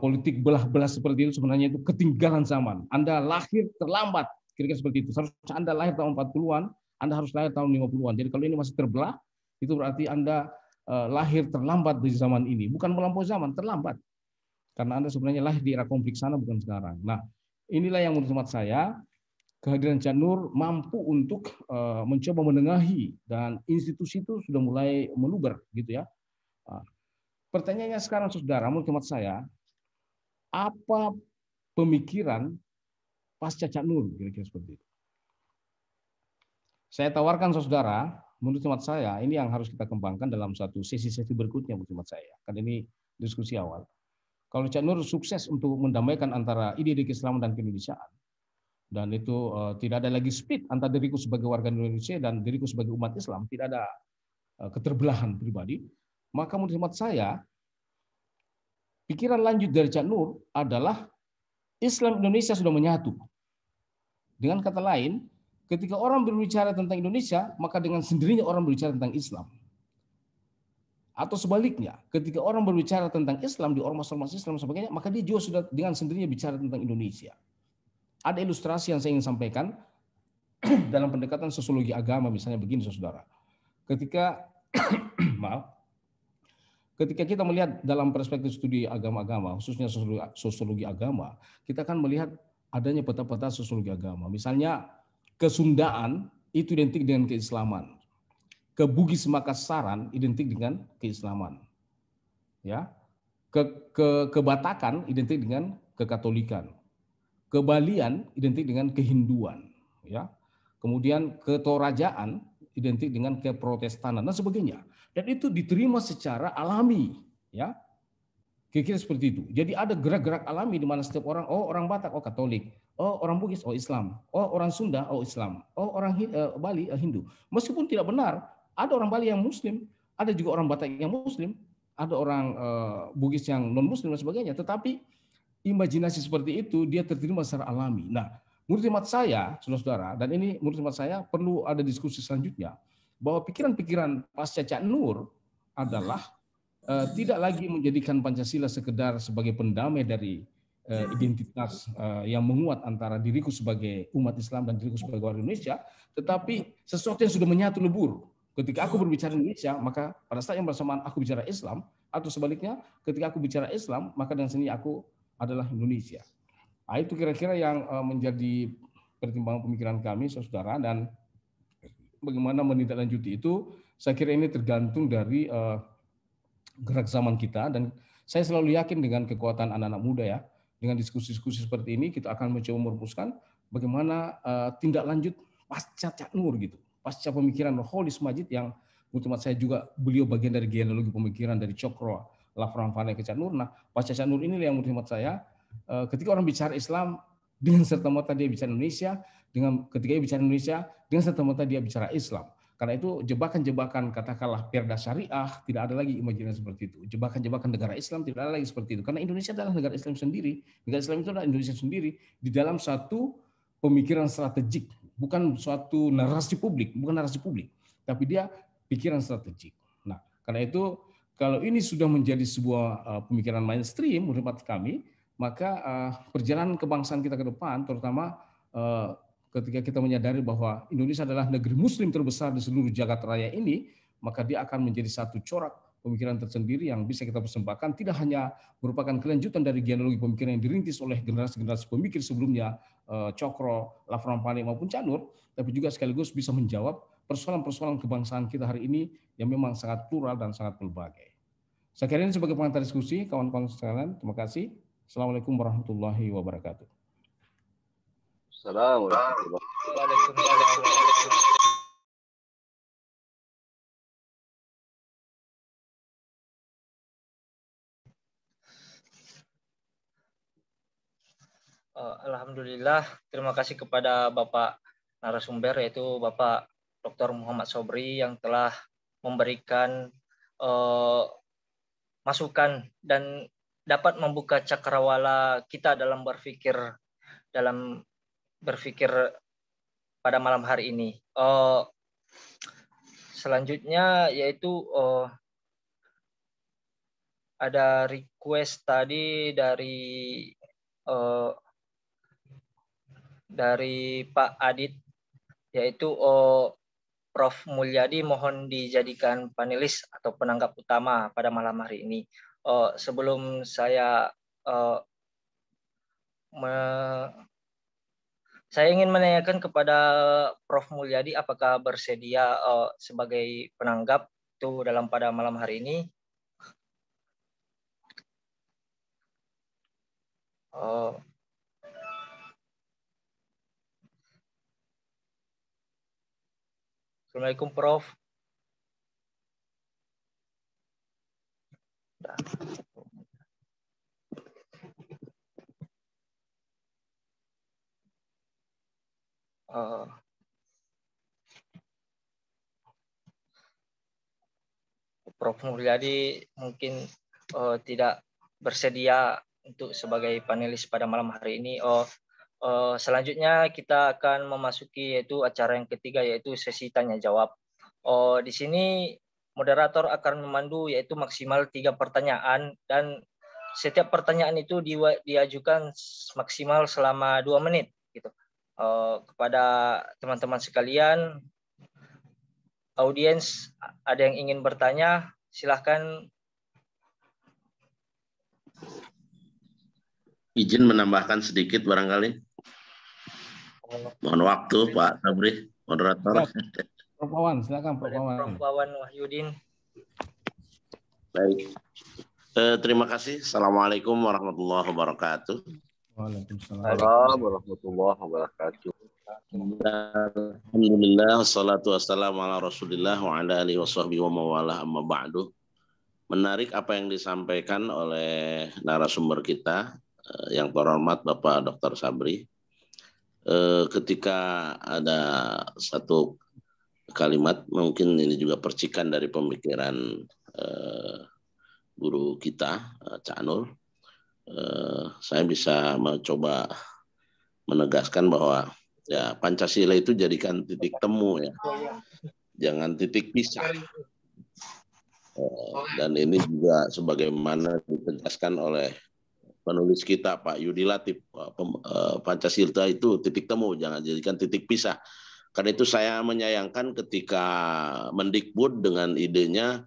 politik belah-belah seperti itu sebenarnya itu ketinggalan zaman. Anda lahir terlambat, kira-kira seperti itu. Seharusnya Anda lahir tahun 40-an, Anda harus lahir tahun 50-an. Jadi kalau ini masih terbelah, itu berarti Anda lahir terlambat di zaman ini. Bukan melampaui zaman, terlambat. Karena Anda sebenarnya lahir di era konflik sana, bukan sekarang. Nah, inilah yang menurut hemat saya, kehadiran Cak Nur mampu untuk mencoba menengahi, dan institusi itu sudah mulai meluber, gitu ya. Pertanyaannya sekarang, saudara, menurut hemat saya, apa pemikiran pasca Cak Nur, kira-kira seperti itu. Saya tawarkan saudara, menurut hemat saya, ini yang harus kita kembangkan dalam satu sesi-sesi berikutnya, menurut hemat saya. Kan ini diskusi awal. Kalau Cak Nur sukses untuk mendamaikan antara ide-ide keislaman dan keindonesiaan, dan itu tidak ada lagi split antara diriku sebagai warga Indonesia dan diriku sebagai umat Islam, tidak ada keterbelahan pribadi, maka menurut hemat saya, pikiran lanjut dari Cak Nur adalah Islam Indonesia sudah menyatu. Dengan kata lain, ketika orang berbicara tentang Indonesia, maka dengan sendirinya orang berbicara tentang Islam. Atau sebaliknya, ketika orang berbicara tentang Islam di ormas-ormas Islam dan sebagainya, maka dia juga sudah dengan sendirinya bicara tentang Indonesia. Ada ilustrasi yang saya ingin sampaikan dalam pendekatan sosiologi agama, misalnya begini, saudara. Ketika ketika kita melihat dalam perspektif studi agama-agama, khususnya sosiologi agama, kita akan melihat adanya peta-peta sosiologi agama. Misalnya, kesundaan itu identik dengan keislaman. Kebugis Makassaran identik dengan keislaman. Ya. Kebatakan identik dengan kekatolikan. Kebalian identik dengan kehinduan. Ya. Kemudian ketorajaan identik dengan keprotestanan dan sebagainya. Dan itu diterima secara alami, ya, kira-kira seperti itu. Jadi ada gerak-gerak alami di mana setiap orang, oh orang Batak, oh Katolik, oh orang Bugis, oh Islam, oh orang Sunda, oh Islam, oh orang Bali, Hindu. Meskipun tidak benar, ada orang Bali yang Muslim, ada juga orang Batak yang Muslim, ada orang Bugis yang non Muslim dan sebagainya. Tetapi imajinasi seperti itu dia terterima secara alami. Nah, menurut hemat saya, saudara-saudara, dan ini menurut hemat saya perlu ada diskusi selanjutnya, bahwa pikiran-pikiran pasca Cak Nur adalah tidak lagi menjadikan Pancasila sekedar sebagai pendamai dari identitas yang menguat antara diriku sebagai umat Islam dan diriku sebagai warga Indonesia, tetapi sesuatu yang sudah menyatu lebur. Ketika aku berbicara Indonesia, maka pada saat yang bersamaan aku bicara Islam, atau sebaliknya, ketika aku bicara Islam, maka dengan sini aku adalah Indonesia. Nah, itu kira-kira yang menjadi pertimbangan pemikiran kami, saudara, dan bagaimana menindaklanjuti itu, saya kira ini tergantung dari gerak zaman kita, dan saya selalu yakin dengan kekuatan anak-anak muda ya. Dengan diskusi-diskusi seperti ini kita akan mencoba merumuskan bagaimana tindak lanjut pasca Cak Nur gitu. Pasca pemikiran Nurholis Majid yang menurut saya juga beliau bagian dari genealogi pemikiran dari Cokro, Laframfane ke Cak Nur. Nah, pasca Cak Nur ini yang menurut saya ketika orang bicara Islam dengan serta-merta dia bicara Indonesia, ketika dia bicara Indonesia dengan serta-merta dia bicara Islam. Karena itu jebakan-jebakan katakanlah perda syariah tidak ada lagi imajinasi seperti itu. Jebakan-jebakan negara Islam tidak ada lagi seperti itu. Karena Indonesia adalah negara Islam sendiri. Negara Islam itu adalah Indonesia sendiri di dalam satu pemikiran strategik, bukan suatu narasi publik, tapi dia pikiran strategik. Nah, karena itu kalau ini sudah menjadi sebuah pemikiran mainstream menurut kami, maka perjalanan kebangsaan kita ke depan, terutama ketika kita menyadari bahwa Indonesia adalah negeri Muslim terbesar di seluruh jagat raya ini, maka dia akan menjadi satu corak pemikiran tersendiri yang bisa kita persembahkan, tidak hanya merupakan kelanjutan dari genealogi pemikiran yang dirintis oleh generasi-generasi pemikir sebelumnya, Cokro, Laframfane maupun Cak Nur, tapi juga sekaligus bisa menjawab persoalan-persoalan kebangsaan kita hari ini yang memang sangat plural dan sangat berbagai. Saya kira ini sebagai pengantar diskusi, kawan-kawan sekalian. Terima kasih. Assalamualaikum warahmatullahi wabarakatuh. Waalaikumsalam. Alhamdulillah, terima kasih kepada Bapak narasumber yaitu Bapak Dr. Muhammad Sobri yang telah memberikan masukan dan dapat membuka cakrawala kita dalam berpikir pada malam hari ini. Selanjutnya yaitu ada request tadi dari Pak Adit, yaitu Prof. Mulyadi mohon dijadikan panelis atau penanggap utama pada malam hari ini. Sebelum saya ingin menanyakan kepada Prof. Mulyadi apakah bersedia sebagai penanggap itu pada malam hari ini. Assalamualaikum Prof. Prof. Mulyadi mungkin tidak bersedia untuk sebagai panelis pada malam hari ini. Selanjutnya kita akan memasuki yaitu acara yang ketiga yaitu sesi tanya jawab. Di sini moderator akan memandu yaitu maksimal 3 pertanyaan dan setiap pertanyaan itu diajukan maksimal selama 2 menit gitu. Kepada teman-teman sekalian, audiens, ada yang ingin bertanya, silahkan. Izin menambahkan sedikit barangkali. Mohon waktu Pak Sabri, moderator. Prof. Wawan, silakan Prof. Wawan. Prof. Wawan Wahyudin. Baik. Terima kasih. Assalamualaikum warahmatullahi wabarakatuh. Waalaikumsalam warahmatullahi wabarakatuh. Alhamdulillah, wassalatu wassalamu ala rasulillah wa ala alihi wa sahbihi wa mawalah amma ba'du. Menarik apa yang disampaikan oleh narasumber kita yang terhormat Bapak Dr. Sabri. Ketika ada satu kalimat, mungkin ini juga percikan dari pemikiran guru kita, Cak Nur. Saya bisa mencoba menegaskan bahwa ya Pancasila itu jadikan titik temu ya, jangan titik pisah. Dan ini juga sebagaimana ditegaskan oleh penulis kita Pak Yudi Latif, Pancasila itu titik temu, jangan jadikan titik pisah. Karena itu saya menyayangkan ketika Mendikbud dengan idenya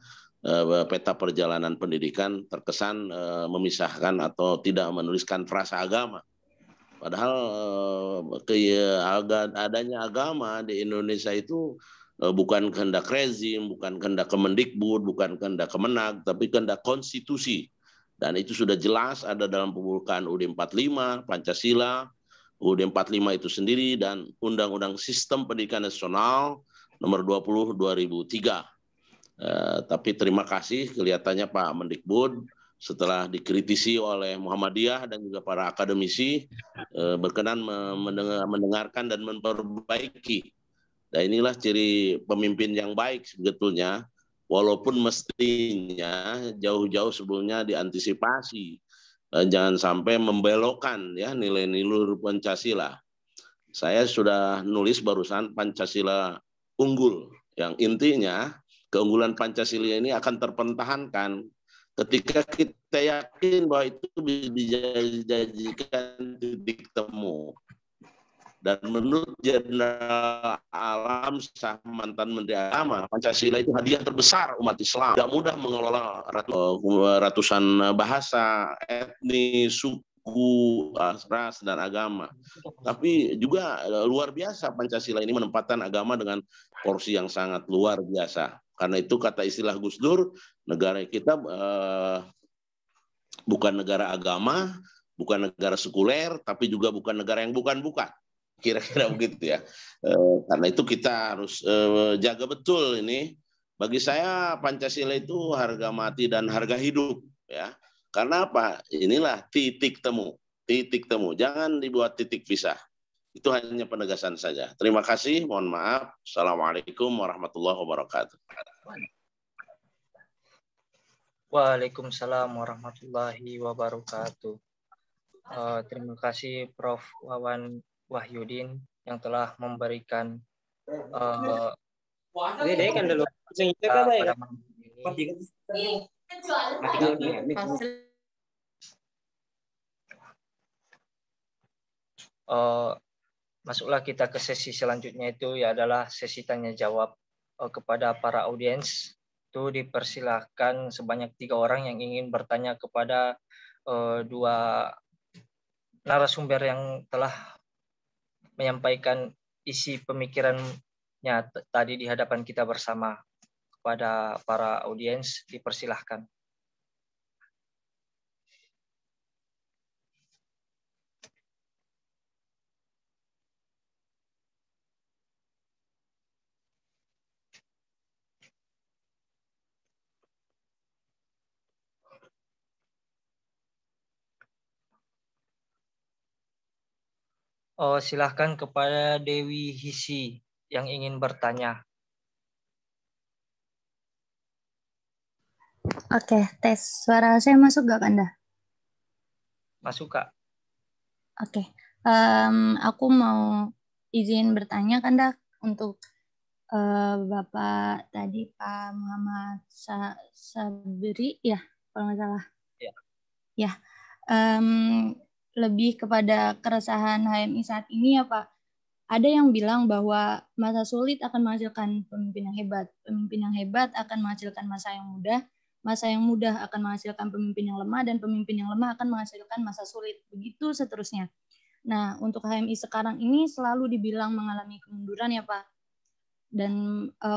peta perjalanan pendidikan terkesan memisahkan atau tidak menuliskan frasa agama. Padahal adanya agama di Indonesia itu bukan kehendak rezim, bukan kehendak Kemendikbud, bukan kehendak Kemenag, tapi kehendak konstitusi. Dan itu sudah jelas ada dalam pembukaan UUD 45, Pancasila, UUD 45 itu sendiri, dan Undang-Undang Sistem Pendidikan Nasional nomor 20 2003. Tapi terima kasih kelihatannya Pak Mendikbud setelah dikritisi oleh Muhammadiyah dan juga para akademisi berkenan mendengarkan dan memperbaiki. Nah, inilah ciri pemimpin yang baik sebetulnya, walaupun mestinya jauh-jauh sebelumnya diantisipasi. Jangan sampai membelokkan ya nilai-nilai Pancasila. Saya sudah nulis barusan Pancasila unggul, yang intinya keunggulan Pancasila ini akan terpertahankan ketika kita yakin bahwa itu bisa dijadikan titik temu. Dan menurut Jenderal Alam Shah, mantan Menteri Agama, Pancasila itu hadiah terbesar umat Islam. Tidak mudah mengelola ratusan bahasa, etnis, suku, ras, dan agama. Tapi juga luar biasa Pancasila ini menempatkan agama dengan porsi yang sangat luar biasa. Karena itu kata istilah Gus Dur, negara kita bukan negara agama, bukan negara sekuler, tapi juga bukan negara yang bukan-bukan. Kira-kira begitu ya. Karena itu kita harus jaga betul ini. Bagi saya Pancasila itu harga mati dan harga hidup ya. Karena apa? Inilah titik temu. Titik temu. Jangan dibuat titik pisah. Itu hanya penegasan saja. Terima kasih. Mohon maaf. Assalamualaikum warahmatullahi wabarakatuh. Waalaikumsalam warahmatullahi wabarakatuh. Terima kasih Prof. Wawan Wahyudin yang telah memberikan masuklah kita ke sesi selanjutnya, itu ya adalah sesi tanya jawab kepada para audiens. Itu dipersilahkan sebanyak 3 orang yang ingin bertanya kepada 2 narasumber yang telah menyampaikan isi pemikirannya tadi di hadapan kita bersama. Kepada para audiens dipersilahkan. Silahkan kepada Dewi Hisi yang ingin bertanya. Oke, tes. Suara saya masuk gak, Kanda? Masuk, Kak. Oke. Aku mau izin bertanya, Kanda, untuk Bapak tadi, Pak Muhammad Sabri, ya, kalau nggak salah. Ya. Ya. Lebih kepada keresahan HMI saat ini ya Pak. Ada yang bilang bahwa masa sulit akan menghasilkan pemimpin yang hebat. Pemimpin yang hebat akan menghasilkan masa yang mudah. Masa yang mudah akan menghasilkan pemimpin yang lemah. Dan pemimpin yang lemah akan menghasilkan masa sulit. Begitu seterusnya. Nah, untuk HMI sekarang ini selalu dibilang mengalami kemunduran ya Pak. Dan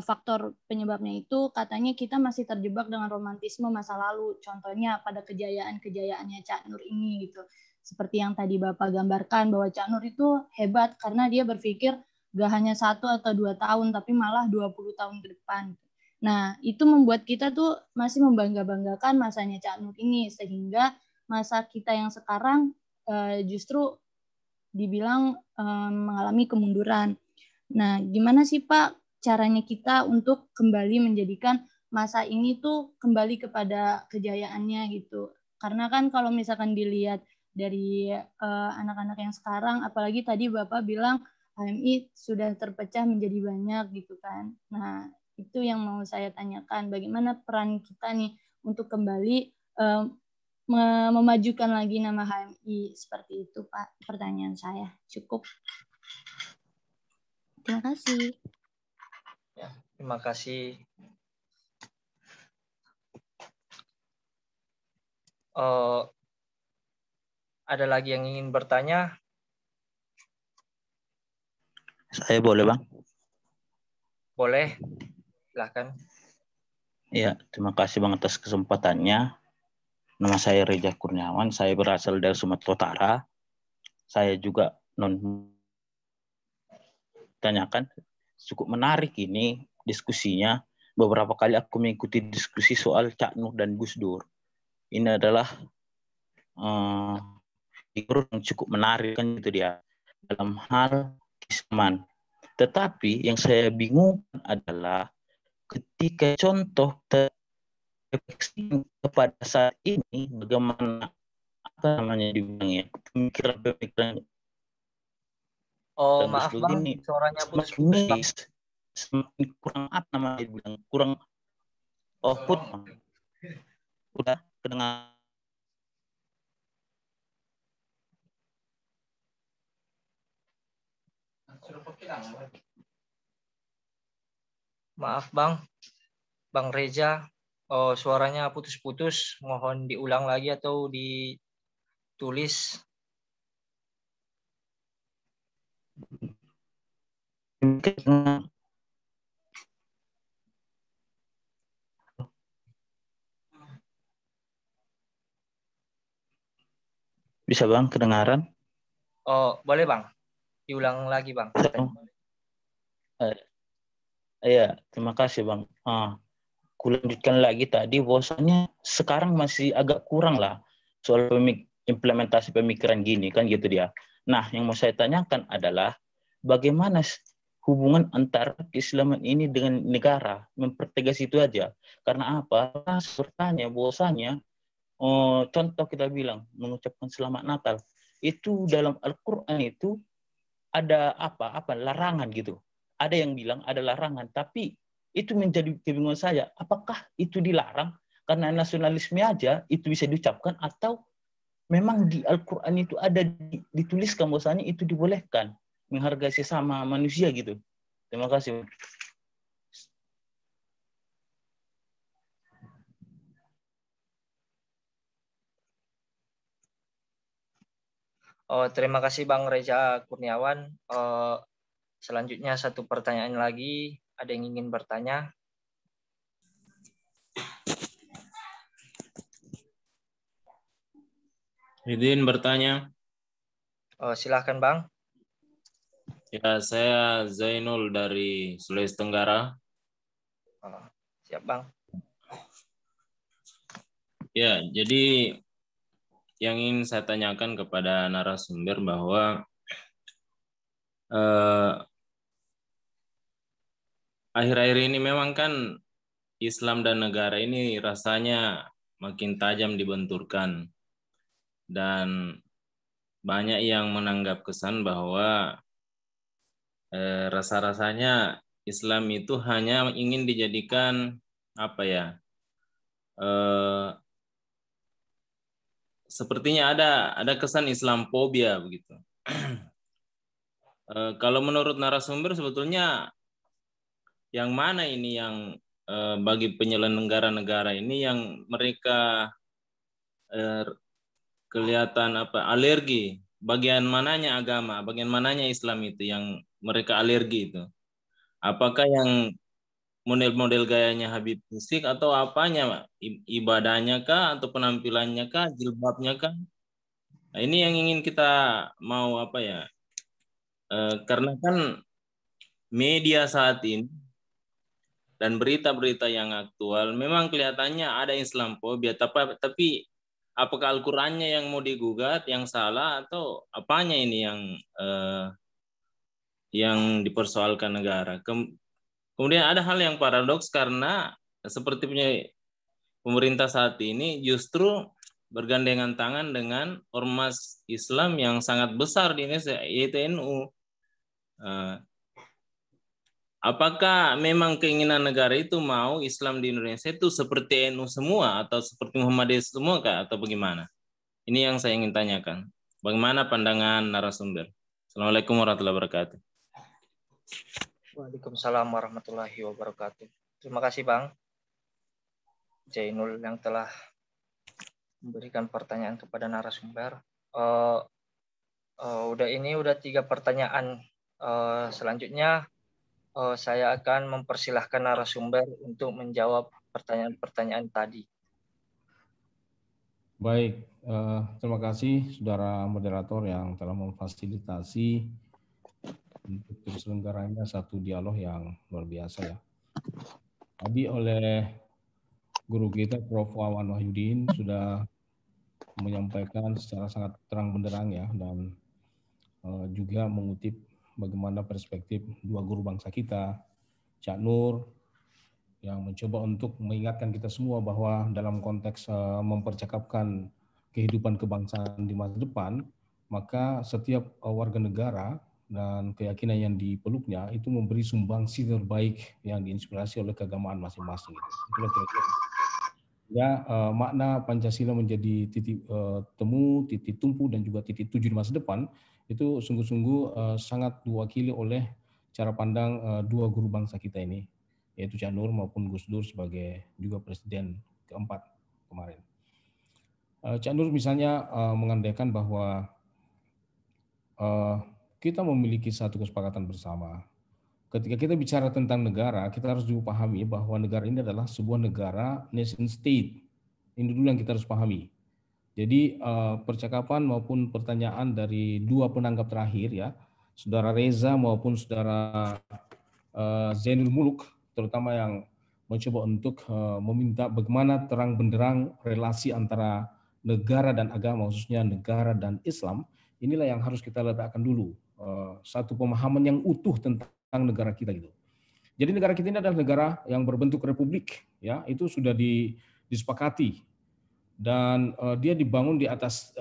faktor penyebabnya itu katanya kita masih terjebak dengan romantisme masa lalu. Contohnya pada kejayaan-kejayaannya Cak Nur ini gitu. Seperti yang tadi Bapak gambarkan bahwa Cak Nur itu hebat karena dia berpikir gak hanya 1 atau 2 tahun, tapi malah 20 tahun ke depan. Nah, itu membuat kita tuh masih membangga-banggakan masanya Cak Nur ini, sehingga masa kita yang sekarang justru dibilang mengalami kemunduran. Nah, gimana sih Pak caranya kita untuk kembali menjadikan masa ini tuh kembali kepada kejayaannya gitu? Karena kan kalau misalkan dilihat dari anak-anak yang sekarang, apalagi tadi Bapak bilang HMI sudah terpecah menjadi banyak gitu kan. Nah, itu yang mau saya tanyakan, bagaimana peran kita nih untuk kembali memajukan lagi nama HMI, seperti itu Pak pertanyaan saya. Cukup. Terima kasih. Ya, terima kasih. Ada lagi yang ingin bertanya? Saya boleh, Bang? Boleh, silakan. Ya, terima kasih Bang atas kesempatannya. Nama saya Reja Kurniawan, saya berasal dari Sumatera Utara. Saya juga tanyakan, cukup menarik ini diskusinya. Beberapa kali aku mengikuti diskusi soal Cak Nur dan Gus Dur. Ini adalah figur yang cukup menarik kan itu dia dalam hal Islam. Tetapi yang saya bingung adalah ketika contoh kepada saat ini bagaimana apa namanya dibilangnya pemikiran-pemikiran Maaf Bang, ini suaranya putus-putus. Semakin kurang apa namanya dibilang kurang output. Udah kedengar. Maaf Bang Reza, suaranya putus-putus, mohon diulang lagi atau ditulis. Bisa Bang, kedengaran? Oh, boleh Bang, diulang lagi Bang. Iya, terima kasih Bang. Kulanjutkan lagi tadi, bahwasannya sekarang masih agak kurang lah soal implementasi pemikiran gini kan gitu dia. Nah, yang mau saya tanyakan adalah bagaimana hubungan antara keislaman ini dengan negara, mempertegas itu aja. Karena apa? Bertanya bahwasanya contoh kita bilang mengucapkan selamat Natal itu dalam Al-Qur'an itu ada apa larangan gitu. Ada yang bilang ada larangan, tapi itu menjadi kebingungan saya. Apakah itu dilarang karena nasionalisme aja itu bisa diucapkan, atau memang di Al-Qur'an itu ada dituliskan bahwasanya itu dibolehkan menghargai sesama manusia gitu. Terima kasih. Terima kasih Bang Reza Kurniawan. Selanjutnya satu pertanyaan lagi. Ada yang ingin bertanya? Izin bertanya. Silahkan Bang. Ya, saya Zainul dari Sulawesi Tenggara. Siap Bang. Ya, jadi yang ingin saya tanyakan kepada narasumber bahwa akhir-akhir ini memang kan Islam dan negara ini rasanya makin tajam dibenturkan, dan banyak yang menganggap kesan bahwa rasa-rasanya Islam itu hanya ingin dijadikan sepertinya ada kesan Islamfobia begitu. Kalau menurut narasumber sebetulnya yang mana ini yang bagi penyelenggara negara ini yang mereka kelihatan alergi, bagian mananya agama, bagian mananya Islam itu yang mereka alergi itu? Apakah yang model-model gayanya Habib Rizik atau apanya, ibadahnya kah atau penampilannya kah, jilbabnya kah? Nah, ini yang ingin kita mau karena kan media saat ini dan berita-berita yang aktual memang kelihatannya ada Islamfobia, tapi apakah Al-Qur'annya yang mau digugat yang salah atau apanya ini yang dipersoalkan negara? Kemudian ada hal yang paradoks karena seperti pemerintah saat ini justru bergandengan tangan dengan ormas Islam yang sangat besar di Indonesia, yaitu NU. Apakah memang keinginan negara itu mau Islam di Indonesia itu seperti NU semua atau seperti Muhammadiyah semua kah, atau bagaimana? Ini yang saya ingin tanyakan. Bagaimana pandangan narasumber? Assalamualaikum warahmatullahi wabarakatuh. Waalaikumsalam warahmatullahi wabarakatuh. Terima kasih Bang Zainul yang telah memberikan pertanyaan kepada narasumber. Udah 3 pertanyaan. Selanjutnya saya akan mempersilahkan narasumber untuk menjawab pertanyaan-pertanyaan tadi. Baik, terima kasih saudara moderator yang telah memfasilitasi untuk terselenggaranya satu dialog yang luar biasa ya. Tadi oleh guru kita Prof. Wawan Wahyudin sudah menyampaikan secara sangat terang benderang ya, dan juga mengutip bagaimana perspektif dua guru bangsa kita, Cak Nur, yang mencoba untuk mengingatkan kita semua bahwa dalam konteks mempercakapkan kehidupan kebangsaan di masa depan, maka setiap warga negara dan keyakinan yang dipeluknya itu memberi sumbangsi terbaik yang diinspirasi oleh keagamaan masing-masing. Itulah kira-kira ya makna Pancasila menjadi titik temu, titik tumpu, dan juga titik tuju di masa depan itu sungguh-sungguh sangat diwakili oleh cara pandang dua guru bangsa kita ini, yaitu Cak Nur maupun Gus Dur sebagai juga presiden keempat kemarin. Cak Nur misalnya mengandaikan bahwa kita memiliki satu kesepakatan bersama. Ketika kita bicara tentang negara, kita harus juga pahami bahwa negara ini adalah sebuah negara nation state. Ini dulu yang kita harus pahami. Jadi percakapan maupun pertanyaan dari dua penanggap terakhir ya, Saudara Reza maupun Saudara Zainul Muluk, terutama yang mencoba untuk meminta bagaimana terang benderang relasi antara negara dan agama, khususnya negara dan Islam, inilah yang harus kita letakkan dulu, satu pemahaman yang utuh tentang negara kita gitu. Jadi negara kita ini adalah negara yang berbentuk republik, ya, itu sudah disepakati, dan dia dibangun di atas,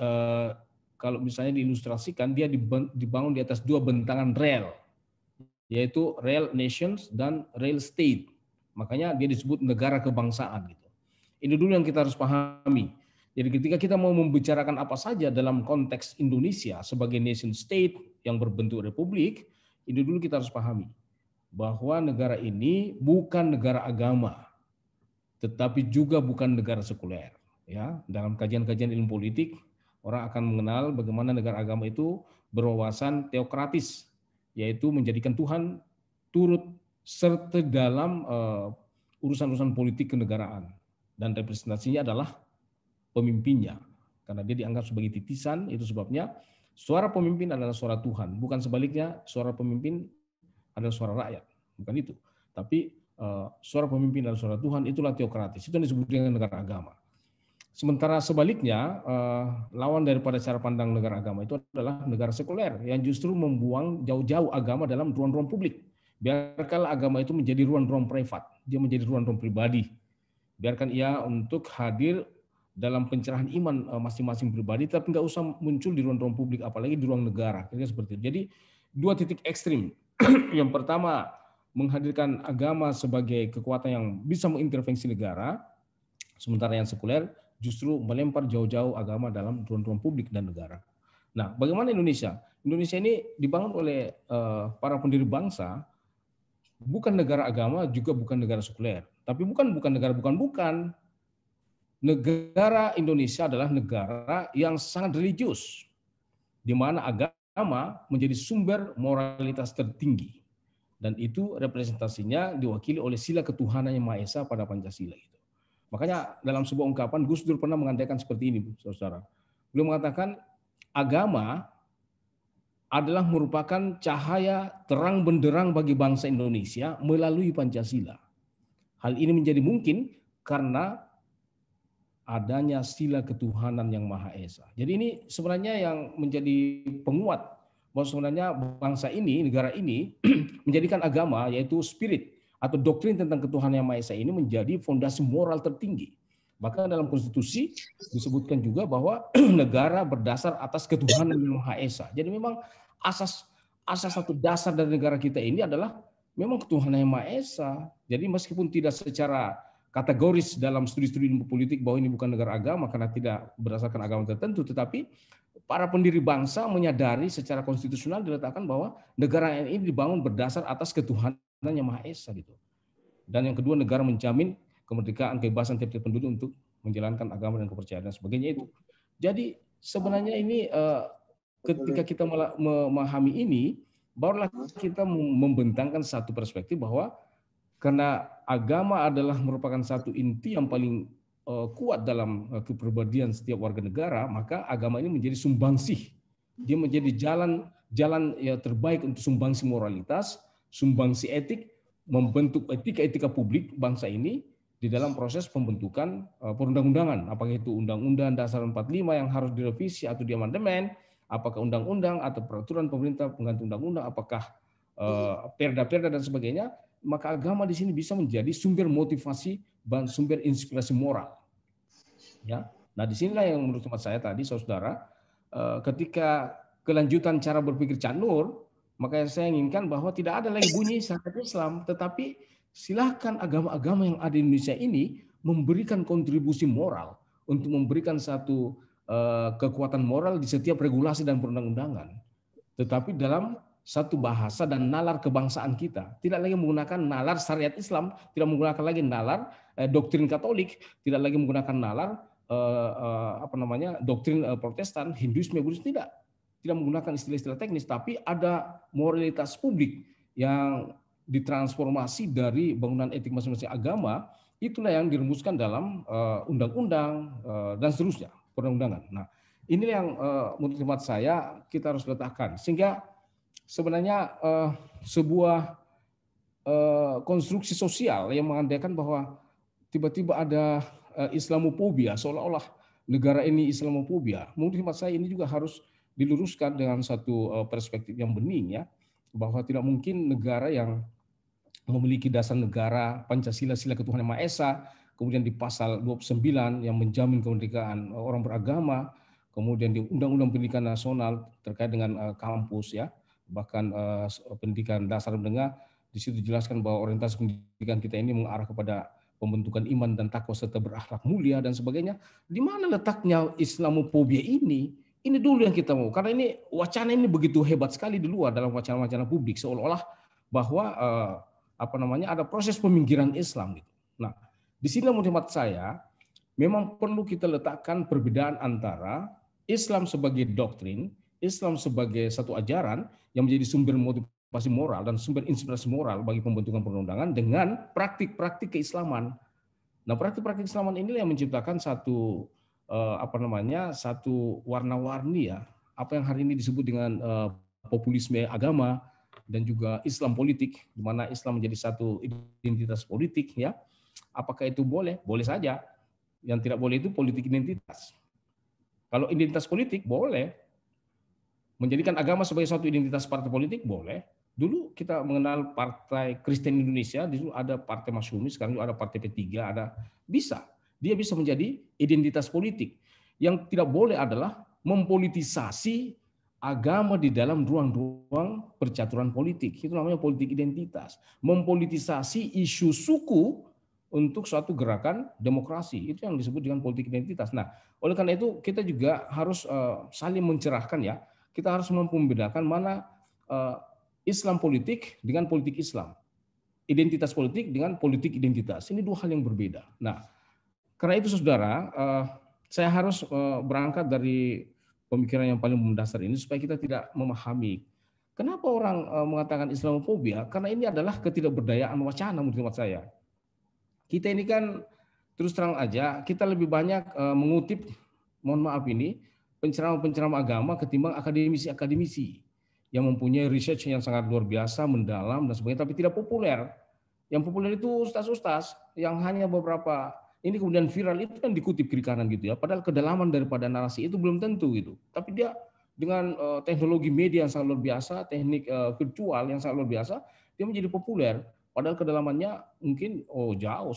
kalau misalnya diilustrasikan, dia dibangun di atas dua bentangan rel, yaitu real nations dan real state. Makanya dia disebut negara kebangsaan gitu. Ini dulu yang kita harus pahami. Jadi ketika kita mau membicarakan apa saja dalam konteks Indonesia sebagai nation state yang berbentuk republik, ini dulu kita harus pahami bahwa negara ini bukan negara agama, tetapi juga bukan negara sekuler. Ya, dalam kajian-kajian ilmu politik, orang akan mengenal bagaimana negara agama itu berwawasan teokratis, yaitu menjadikan Tuhan turut serta dalam urusan-urusan politik kenegaraan, dan representasinya adalah pemimpinnya, karena dia dianggap sebagai titisan. Itu sebabnya suara pemimpin adalah suara Tuhan, bukan sebaliknya suara pemimpin adalah suara rakyat, bukan itu. Tapi suara pemimpin adalah suara Tuhan, itulah teokratis, itu yang disebut dengan negara agama. Sementara sebaliknya, lawan daripada cara pandang negara agama itu adalah negara sekuler yang justru membuang jauh-jauh agama dalam ruang-ruang publik. Biarkanlah agama itu menjadi ruang-ruang privat, dia menjadi ruang-ruang pribadi. Biarkan ia untuk hadir dalam pencerahan iman masing-masing pribadi, tapi nggak usah muncul di ruang-ruang publik, apalagi di ruang negara. Kira-kira seperti itu. Jadi dua titik ekstrim. Yang pertama, menghadirkan agama sebagai kekuatan yang bisa mengintervensi negara, sementara yang sekuler justru melempar jauh-jauh agama dalam ruang-ruang publik dan negara. Nah, bagaimana Indonesia? Indonesia ini dibangun oleh para pendiri bangsa, bukan negara agama, juga bukan negara sekuler. Tapi bukan negara bukan. Negara Indonesia adalah negara yang sangat religius, di mana agama menjadi sumber moralitas tertinggi. Dan itu representasinya diwakili oleh sila ketuhanan yang Maha Esa pada Pancasila. Makanya dalam sebuah ungkapan Gus Dur pernah mengandaikan seperti ini, saudara. Beliau mengatakan agama adalah merupakan cahaya terang benderang bagi bangsa Indonesia melalui Pancasila. Hal ini menjadi mungkin karena adanya sila ketuhanan yang Maha Esa. Jadi ini sebenarnya yang menjadi penguat bahwa sebenarnya bangsa ini, negara ini menjadikan agama, yaitu spirit atau doktrin tentang ketuhanan yang Maha Esa ini menjadi fondasi moral tertinggi. Bahkan dalam konstitusi disebutkan juga bahwa negara berdasar atas ketuhanan yang Maha Esa. Jadi memang asas satu dasar dari negara kita ini adalah memang ketuhanan yang Maha Esa. Jadi meskipun tidak secara kategoris dalam studi-studi ilmu politik bahwa ini bukan negara agama karena tidak berdasarkan agama tertentu, tetapi para pendiri bangsa menyadari secara konstitusional diletakkan bahwa negara ini dibangun berdasar atas ketuhanan yang Maha Esa gitu. Dan yang kedua, negara menjamin kemerdekaan, kebebasan tiap-tiap penduduk untuk menjalankan agama dan kepercayaan dan sebagainya itu. Jadi sebenarnya ini ketika kita memahami ini, barulah kita membentangkan satu perspektif bahwa karena agama adalah merupakan satu inti yang paling kuat dalam kepribadian setiap warga negara, maka agama ini menjadi sumbangsih. Dia menjadi jalan ya terbaik untuk sumbangsi moralitas, sumbangsi etik, membentuk etika publik bangsa ini di dalam proses pembentukan perundang-undangan. Apakah itu Undang-Undang Dasar 45 yang harus direvisi atau diamandemen, apakah undang-undang atau peraturan pemerintah pengganti undang-undang, apakah perda-perda dan sebagainya, maka agama di sini bisa menjadi sumber motivasi dan sumber inspirasi moral. Ya, nah disinilah yang menurut hemat saya tadi, saudara, ketika kelanjutan cara berpikir Cak Nur, maka saya inginkan bahwa tidak ada lagi bunyi syariat Islam, tetapi silahkan agama-agama yang ada di Indonesia ini memberikan kontribusi moral untuk memberikan satu kekuatan moral di setiap regulasi dan perundang-undangan, tetapi dalam satu bahasa dan nalar kebangsaan kita. Tidak lagi menggunakan nalar syariat Islam, tidak menggunakan lagi nalar doktrin Katolik, tidak lagi menggunakan nalar doktrin Protestan, Hinduisme, Buddhisme, tidak menggunakan istilah-istilah teknis, tapi ada moralitas publik yang ditransformasi dari bangunan etik masing-masing agama. Itulah yang dirumuskan dalam undang-undang dan seterusnya, perundang-undangan. Nah, ini yang menurut hemat saya kita harus letakkan, sehingga sebenarnya sebuah konstruksi sosial yang mengandaikan bahwa tiba-tiba ada Islamofobia, seolah-olah negara ini Islamofobia. Menurut hemat saya ini juga harus diluruskan dengan satu perspektif yang bening, ya, bahwa tidak mungkin negara yang memiliki dasar negara Pancasila, Sila Ketuhanan Yang Maha Esa, kemudian di pasal 29 yang menjamin kemerdekaan orang beragama, kemudian di Undang-Undang Pendidikan Nasional terkait dengan kampus, ya, bahkan pendidikan dasar menengah, di situ dijelaskan bahwa orientasi pendidikan kita ini mengarah kepada pembentukan iman dan takwa serta berakhlak mulia dan sebagainya. Di mana letaknya Islamofobia ini? Ini dulu yang kita mau, karena ini wacana ini begitu hebat sekali di luar dalam wacana-wacana publik, seolah-olah bahwa ada proses peminggiran Islam gitu. Nah, di sini menurut hemat saya memang perlu kita letakkan perbedaan antara Islam sebagai doktrin, Islam sebagai satu ajaran yang menjadi sumber motivasi moral dan sumber inspirasi moral bagi pembentukan perundang-undangan, dengan praktik-praktik keislaman. Nah, praktik-praktik keislaman inilah yang menciptakan satu satu warna-warni, ya, apa yang hari ini disebut dengan populisme agama dan juga Islam politik, di mana Islam menjadi satu identitas politik, ya. Apakah itu boleh? Boleh saja. Yang tidak boleh itu politik identitas. Kalau identitas politik boleh. Menjadikan agama sebagai satu identitas partai politik boleh. Dulu kita mengenal Partai Kristen Indonesia, di situ ada Partai Masyumi, sekarang juga ada Partai P3, ada bisa. Dia bisa menjadi identitas politik. Yang tidak boleh adalah mempolitisasi agama di dalam ruang-ruang percaturan politik. Itu namanya politik identitas. Mempolitisasi isu suku untuk suatu gerakan demokrasi. Itu yang disebut dengan politik identitas. Nah, oleh karena itu kita juga harus saling mencerahkan, ya. Kita harus mampu membedakan mana Islam politik dengan politik Islam. Identitas politik dengan politik identitas. Ini dua hal yang berbeda. Nah, karena itu saudara, saya harus berangkat dari pemikiran yang paling mendasar ini supaya kita tidak memahami kenapa orang mengatakan Islamofobia, karena ini adalah ketidakberdayaan wacana menurut saya. Kita ini kan terus terang aja, kita lebih banyak mengutip, mohon maaf ini, penceramah-penceramah agama ketimbang akademisi-akademisi yang mempunyai research yang sangat luar biasa, mendalam dan sebagainya, tapi tidak populer. Yang populer itu ustaz-ustaz yang hanya beberapa ini kemudian viral, itu kan dikutip kiri kanan gitu, ya. Padahal kedalaman daripada narasi itu belum tentu gitu. Tapi dia dengan teknologi media yang sangat luar biasa, teknik virtual yang sangat luar biasa, dia menjadi populer. Padahal kedalamannya mungkin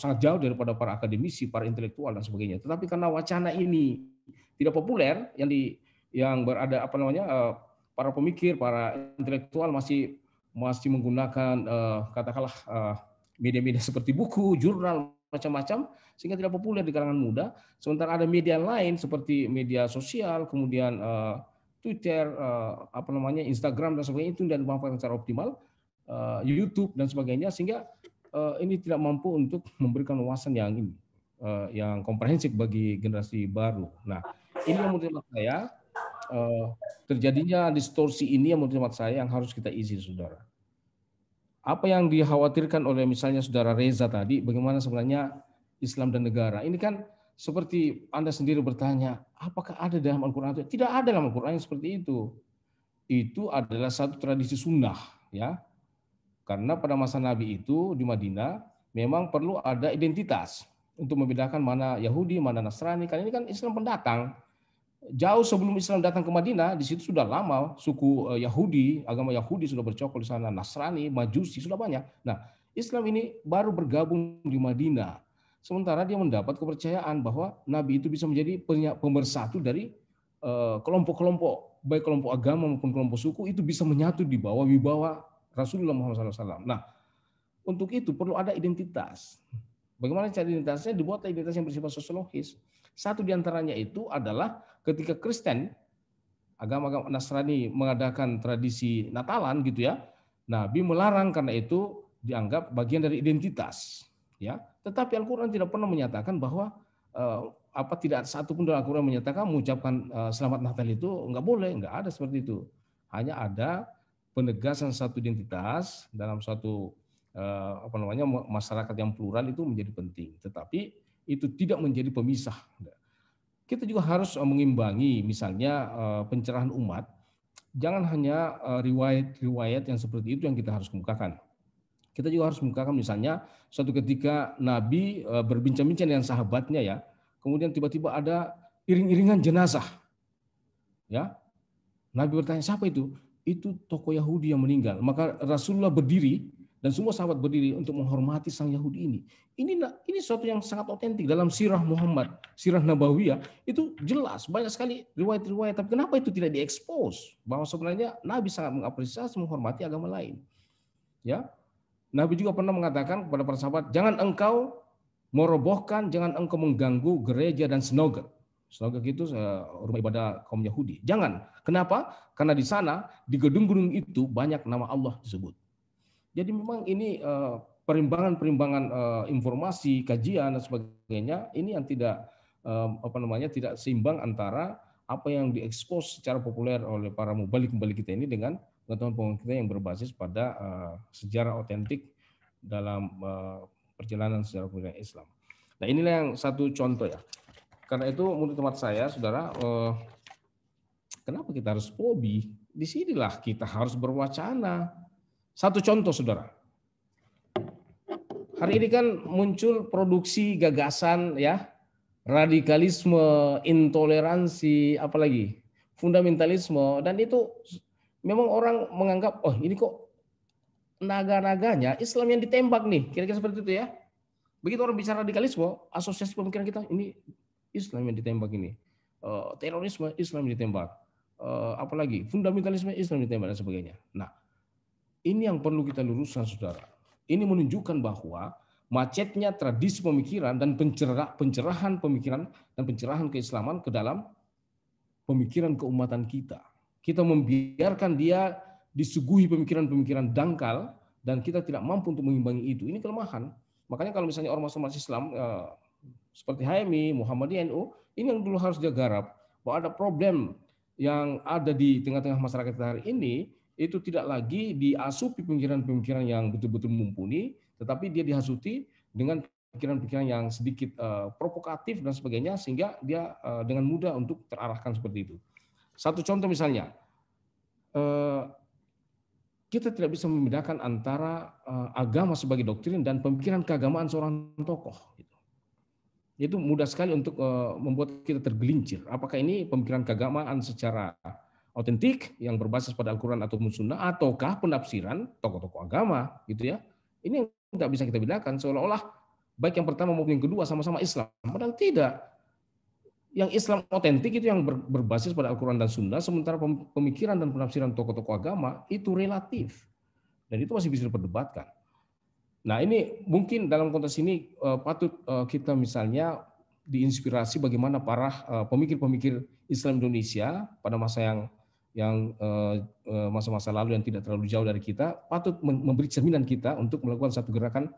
sangat jauh daripada para akademisi, para intelektual dan sebagainya. Tetapi karena wacana ini tidak populer, yang berada para pemikir, para intelektual masih menggunakan katakanlah media-media seperti buku, jurnal, macam-macam, sehingga tidak populer di kalangan muda. Sementara ada media lain seperti media sosial, kemudian Twitter, Instagram dan sebagainya, itu tidak dimanfaatkan secara optimal, YouTube dan sebagainya, sehingga ini tidak mampu untuk memberikan wawasan yang komprehensif bagi generasi baru. Nah, ini yang menurut saya terjadinya distorsi ini yang menurut saya yang harus kita isi, saudara. Apa yang dikhawatirkan oleh misalnya saudara Reza tadi, bagaimana sebenarnya Islam dan negara. Ini kan seperti Anda sendiri bertanya, apakah ada dalam Al-Quran itu? Tidak ada dalam Al-Quran yang seperti itu. Itu adalah satu tradisi sunnah, ya. Karena pada masa Nabi itu di Madinah memang perlu ada identitas untuk membedakan mana Yahudi, mana Nasrani. Karena ini kan Islam pendatang. Jauh sebelum Islam datang ke Madinah, di situ sudah lama suku Yahudi, agama Yahudi sudah bercokol di sana, Nasrani, Majusi sudah banyak. Nah, Islam ini baru bergabung di Madinah. Sementara dia mendapat kepercayaan bahwa Nabi itu bisa menjadi pemersatu dari kelompok-kelompok, baik kelompok agama maupun kelompok suku, itu bisa menyatu di bawah wibawa Rasulullah Muhammad SAW. Nah, untuk itu perlu ada identitas. Bagaimana cara identitasnya? Dibuat identitas yang bersifat sosiologis. Satu diantaranya itu adalah ketika Kristen, agama Nasrani mengadakan tradisi Natalan gitu ya, Nabi melarang karena itu dianggap bagian dari identitas. Ya, tetapi Al-Quran tidak pernah menyatakan bahwa tidak satu pun dalam Al-Quran menyatakan mengucapkan selamat Natal itu nggak boleh, nggak ada seperti itu. Hanya ada penegasan satu identitas dalam suatu masyarakat yang plural itu menjadi penting. Tetapi itu tidak menjadi pemisah. Kita juga harus mengimbangi misalnya pencerahan umat. Jangan hanya riwayat-riwayat yang seperti itu yang kita harus kemukakan. Kita juga harus mengungkapkan misalnya suatu ketika Nabi berbincang-bincang dengan sahabatnya ya, kemudian tiba-tiba ada iring-iringan jenazah. Ya. Nabi bertanya, siapa itu? Itu tokoh Yahudi yang meninggal. Maka Rasulullah berdiri dan semua sahabat berdiri untuk menghormati sang Yahudi ini. Ini suatu yang sangat otentik dalam sirah Muhammad, sirah Nabawiyah, itu jelas banyak sekali riwayat-riwayat. Tapi kenapa itu tidak diekspos? Bahwa sebenarnya Nabi sangat mengapresiasi, menghormati agama lain. Ya. Nabi juga pernah mengatakan kepada para sahabat, jangan engkau merobohkan, jangan engkau mengganggu gereja dan sinagog. Sinagog itu rumah ibadah kaum Yahudi. Jangan. Kenapa? Karena di sana, di gedung-gedung itu banyak nama Allah disebut. Jadi memang ini perimbangan-perimbangan informasi, kajian dan sebagainya, ini yang tidak tidak seimbang antara apa yang diekspos secara populer oleh para mubalik-mubalik kita ini dengan pengetahuan kita yang berbasis pada sejarah otentik dalam perjalanan sejarah pendidikan Islam. Nah, inilah yang satu contoh ya. Karena itu menurut teman saya, saudara, kenapa kita harus fobi? Disinilah kita harus berwacana. Satu contoh, saudara. Hari ini kan muncul produksi gagasan ya, radikalisme, intoleransi, apalagi fundamentalisme, dan itu memang orang menganggap, oh ini kok naga-naganya Islam yang ditembak nih, kira-kira seperti itu ya. Begitu orang bicara radikalisme, asosiasi pemikiran kita, ini Islam yang ditembak ini. Terorisme, Islam yang ditembak. Apalagi fundamentalisme, Islam yang ditembak dan sebagainya. Nah, ini yang perlu kita luruskan, saudara. Ini menunjukkan bahwa macetnya tradisi pemikiran dan pencerahan pemikiran dan pencerahan keislaman ke dalam pemikiran keumatan kita. Kita membiarkan dia disuguhi pemikiran-pemikiran dangkal dan kita tidak mampu untuk mengimbangi itu. Ini kelemahan. Makanya kalau misalnya ormas-ormas Islam seperti HMI, Muhammadiyah, NU, ini yang dulu harus dia garap. Bahwa ada problem yang ada di tengah-tengah masyarakat hari ini, itu tidak lagi diasupi pemikiran-pemikiran yang betul-betul mumpuni, tetapi dia dihasuti dengan pikiran-pikiran yang sedikit provokatif dan sebagainya, sehingga dia dengan mudah untuk terarahkan seperti itu. Satu contoh misalnya, kita tidak bisa membedakan antara agama sebagai doktrin dan pemikiran keagamaan seorang tokoh. Itu mudah sekali untuk membuat kita tergelincir. Apakah ini pemikiran keagamaan secara otentik yang berbasis pada Al-Quran atau Sunnah, ataukah penafsiran tokoh-tokoh agama, gitu ya? Ini yang tidak bisa kita bedakan, seolah-olah baik yang pertama maupun yang kedua sama-sama Islam. Padahal tidak. Yang Islam otentik itu yang berbasis pada Al-Quran dan Sunnah, sementara pemikiran dan penafsiran tokoh-tokoh agama itu relatif. Dan itu masih bisa diperdebatkan. Nah, ini mungkin dalam konteks ini patut kita misalnya diinspirasi bagaimana para pemikir-pemikir Islam Indonesia pada masa yang masa-masa lalu yang tidak terlalu jauh dari kita, patut memberi cerminan kita untuk melakukan satu gerakan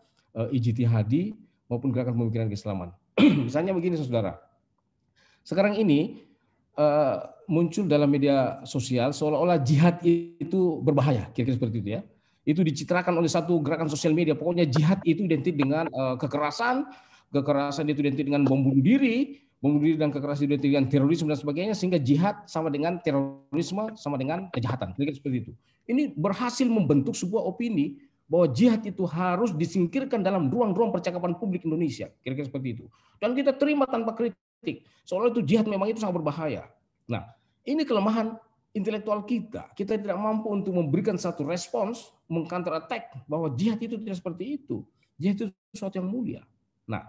ijtihadi maupun gerakan pemikiran keislaman. Misalnya begini, saudara. Sekarang ini muncul dalam media sosial seolah-olah jihad itu berbahaya, kira-kira seperti itu ya. Itu dicitrakan oleh satu gerakan sosial media, pokoknya jihad itu identik dengan kekerasan, kekerasan itu identik dengan bom bunuh diri dan kekerasan itu identik dengan terorisme dan sebagainya, sehingga jihad sama dengan terorisme sama dengan kejahatan. Kira-kira seperti itu. Ini berhasil membentuk sebuah opini bahwa jihad itu harus disingkirkan dalam ruang-ruang percakapan publik Indonesia. Kira-kira seperti itu. Dan kita terima tanpa kritik. Soalnya itu jihad memang itu sangat berbahaya. Nah, ini kelemahan intelektual kita. Kita tidak mampu untuk memberikan satu respons, meng-counter attack bahwa jihad itu tidak seperti itu. Jihad itu sesuatu yang mulia. Nah,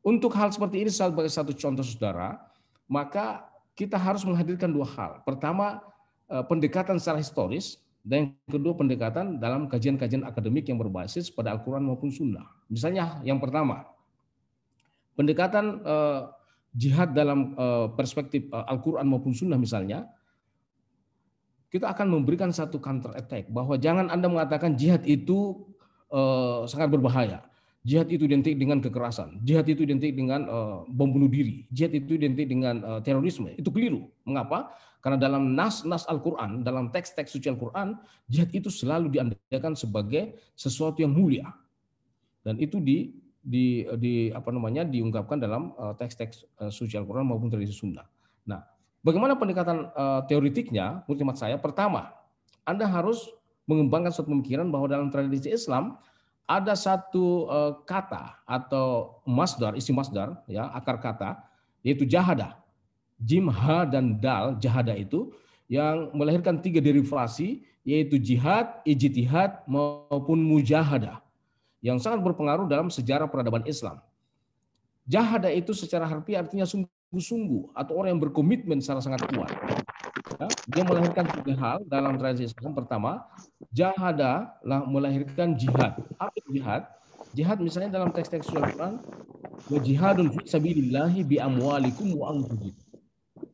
untuk hal seperti ini sebagai satu contoh saudara, maka kita harus menghadirkan dua hal. Pertama, pendekatan secara historis, dan yang kedua pendekatan dalam kajian-kajian akademik yang berbasis pada Al-Quran maupun Sunnah. Misalnya yang pertama, pendekatan jihad dalam perspektif Al-Quran maupun Sunnah misalnya, kita akan memberikan satu counter attack bahwa jangan Anda mengatakan jihad itu sangat berbahaya. Jihad itu identik dengan kekerasan. Jihad itu identik dengan bom bunuh diri. Jihad itu identik dengan terorisme. Itu keliru. Mengapa? Karena dalam nas Al-Quran, dalam teks-teks suci Al-Quran, jihad itu selalu diandalkan sebagai sesuatu yang mulia. Dan itu diungkapkan dalam teks-teks suci Al-Quran maupun tradisi Sunnah. Nah, bagaimana pendekatan teoritiknya? Menurut hemat saya, pertama, Anda harus mengembangkan suatu pemikiran bahwa dalam tradisi Islam ada satu kata atau masdar, isi masdar, ya, akar kata, yaitu jahada. Jim, ha, dan dal, jahada itu yang melahirkan 3 derivasi, yaitu jihad, ijtihad, maupun mujahadah, yang sangat berpengaruh dalam sejarah peradaban Islam. Jahada itu secara harfiah artinya sungguh-sungguh, atau orang yang berkomitmen secara sangat kuat. Ya, dia melahirkan 3 hal dalam tradisi Islam. Pertama, jahada melahirkan jihad. Apa itu jihad? Jihad misalnya dalam teks-teks Al-Quran, wa jihadun fi sabilillahi bi amwalikum wa anfusikum.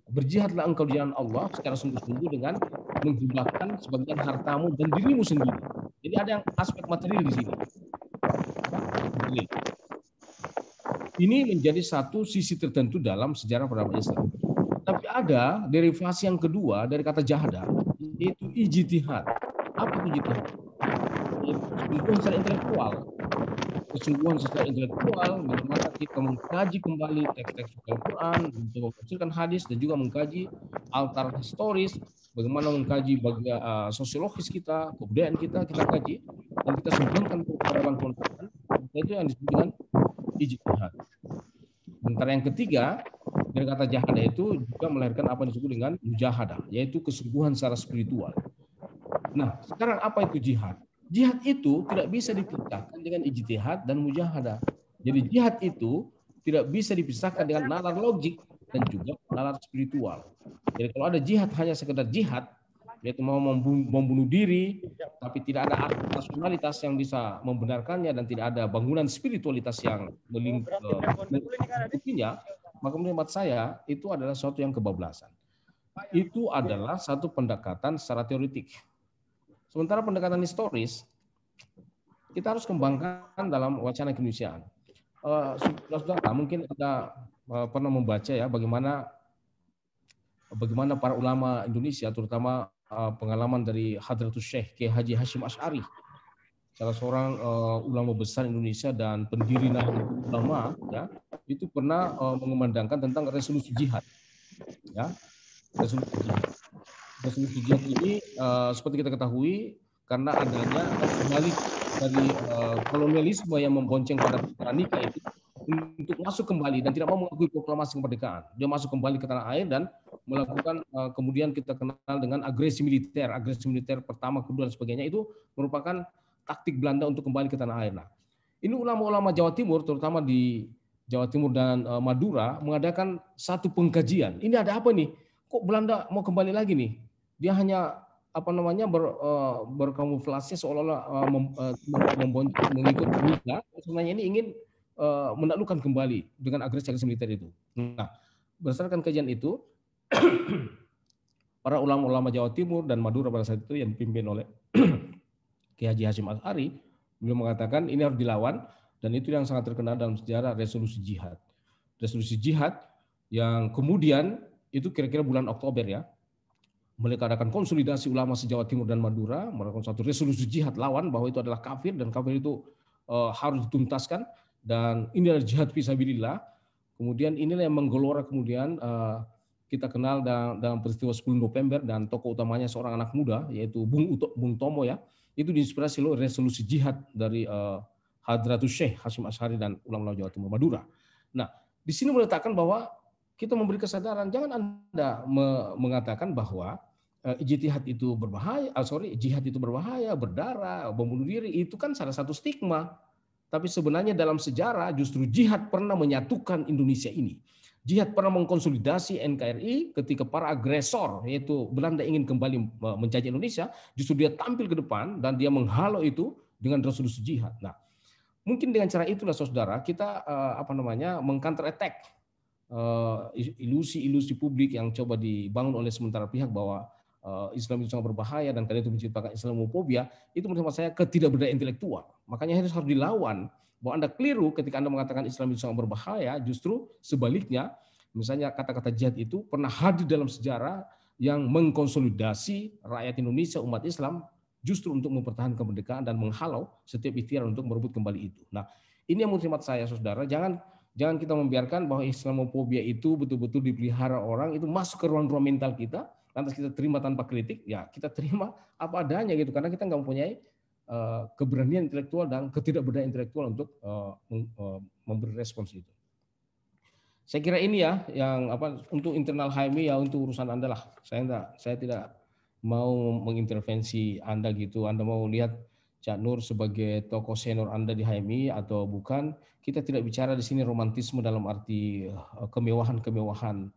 Berjihadlah engkau di jalan Allah secara sungguh-sungguh dengan menghibahkan sebagian hartamu dan dirimu sendiri. Jadi ada yang aspek material di sini. Ini menjadi satu sisi tertentu dalam sejarah peradaban Islam. Tapi ada derivasi yang kedua dari kata jahada, yaitu ijtihad. Apa itu ijtihad? Itu secara intelektual. Kesungguhan secara intelektual, bagaimana kita mengkaji kembali teks-teks Al-Quran, untuk menafsirkan hadis, dan juga mengkaji altar historis, bagaimana mengkaji sosiologis kita, kebudayaan kita kaji, dan kita sembunyikan peradaban pengetahuan. Itu yang disebut dengan ijtihad. Sementara yang ketiga, dari kata jahada itu juga melahirkan apa yang disebut dengan mujahadah, yaitu kesungguhan secara spiritual. Nah, sekarang apa itu jihad? Jihad itu tidak bisa dipisahkan dengan ijtihad dan mujahadah. Jadi jihad itu tidak bisa dipisahkan dengan nalar logik dan juga nalar spiritual. Jadi kalau ada jihad hanya sekedar jihad, yaitu mau membunuh diri, tapi tidak ada rasionalitas yang bisa membenarkannya dan tidak ada bangunan spiritualitas yang melingkupinya, maka menurut saya itu adalah sesuatu yang kebablasan. Itu adalah satu pendekatan secara teoritik. Sementara pendekatan historis, kita harus kembangkan dalam wacana keindonesiaan. Saudara, mungkin Anda pernah membaca ya bagaimana para ulama Indonesia, terutama pengalaman dari Hadratus Syekh Kiai Haji Hashim Asy'ari, salah seorang ulama besar Indonesia dan pendiri Nahdlatul Ulama, ya, itu pernah mengumandangkan tentang resolusi jihad. Ya, resolusi jihad ini seperti kita ketahui karena adanya kembali dari kolonialisme yang membonceng pada pernikah itu untuk masuk kembali dan tidak mau mengakui proklamasi kemerdekaan. Dia masuk kembali ke tanah air dan melakukan kemudian kita kenal dengan agresi militer pertama, kedua dan sebagainya, itu merupakan taktik Belanda untuk kembali ke tanah air. Nah, ini ulama-ulama Jawa Timur, terutama di Jawa Timur dan Madura, mengadakan satu pengkajian. Ini ada apa nih? Kok Belanda mau kembali lagi nih? Dia hanya berkamuflase seolah-olah mengikut Belanda. Sebenarnya ini ingin menaklukkan kembali dengan agresi militer itu. Nah, berdasarkan kajian itu, para ulama-ulama Jawa Timur dan Madura pada saat itu yang dipimpin oleh Kiai Haji Hashim Asy'ari, beliau mengatakan ini harus dilawan, dan itu yang sangat terkenal dalam sejarah resolusi jihad. Resolusi jihad yang kemudian itu kira-kira bulan Oktober ya, mereka adakan konsolidasi ulama se-Jawa Timur dan Madura, melakukan satu resolusi jihad lawan bahwa itu adalah kafir dan kafir itu harus dituntaskan. dan ini adalah jihad fisabilillah. Kemudian inilah yang menggelora kemudian kita kenal dalam peristiwa 10 November dan tokoh utamanya seorang anak muda yaitu Bung Tomo ya. Itu diinspirasi oleh resolusi jihad dari Hadratus Syekh Hasyim Asy'ari dan ulama Jawa Timur Madura. Nah, di sini meletakkan bahwa kita memberi kesadaran, jangan Anda mengatakan bahwa jihad itu berbahaya, jihad itu berbahaya, berdarah, membunuh diri, itu kan salah satu stigma. Tapi sebenarnya dalam sejarah justru jihad pernah menyatukan Indonesia ini. Jihad pernah mengkonsolidasi NKRI ketika para agresor, yaitu Belanda ingin kembali menjajah Indonesia, justru dia tampil ke depan dan dia menghalau itu dengan resolusi jihad. Nah, mungkin dengan cara itulah saudara kita meng-counter attack ilusi-ilusi publik yang coba dibangun oleh sementara pihak bahwa Islam itu sangat berbahaya dan karena itu menciptakan Islamophobia, itu menurut saya ketidakberdayaan intelektual. Makanya harus dilawan bahwa Anda keliru ketika Anda mengatakan Islam itu sangat berbahaya, justru sebaliknya, misalnya kata-kata jihad itu pernah hadir dalam sejarah yang mengkonsolidasi rakyat Indonesia, umat Islam, justru untuk mempertahankan kemerdekaan dan menghalau setiap ikhtiar untuk merebut kembali itu. Nah, ini yang menurut saya, saudara, jangan kita membiarkan bahwa Islamophobia itu betul-betul dipelihara orang, itu masuk ke ruang-ruang mental kita, lantas kita terima tanpa kritik, ya kita terima apa adanya gitu, karena kita nggak mempunyai keberanian intelektual dan ketidakberdayaan intelektual untuk memberi respons itu. Saya kira ini ya yang untuk internal HMI ya untuk urusan Anda lah. Saya tidak mau mengintervensi Anda gitu. Anda mau lihat Cak Nur sebagai tokoh senior Anda di HMI atau bukan? Kita tidak bicara di sini romantisme dalam arti kemewahan-kemewahan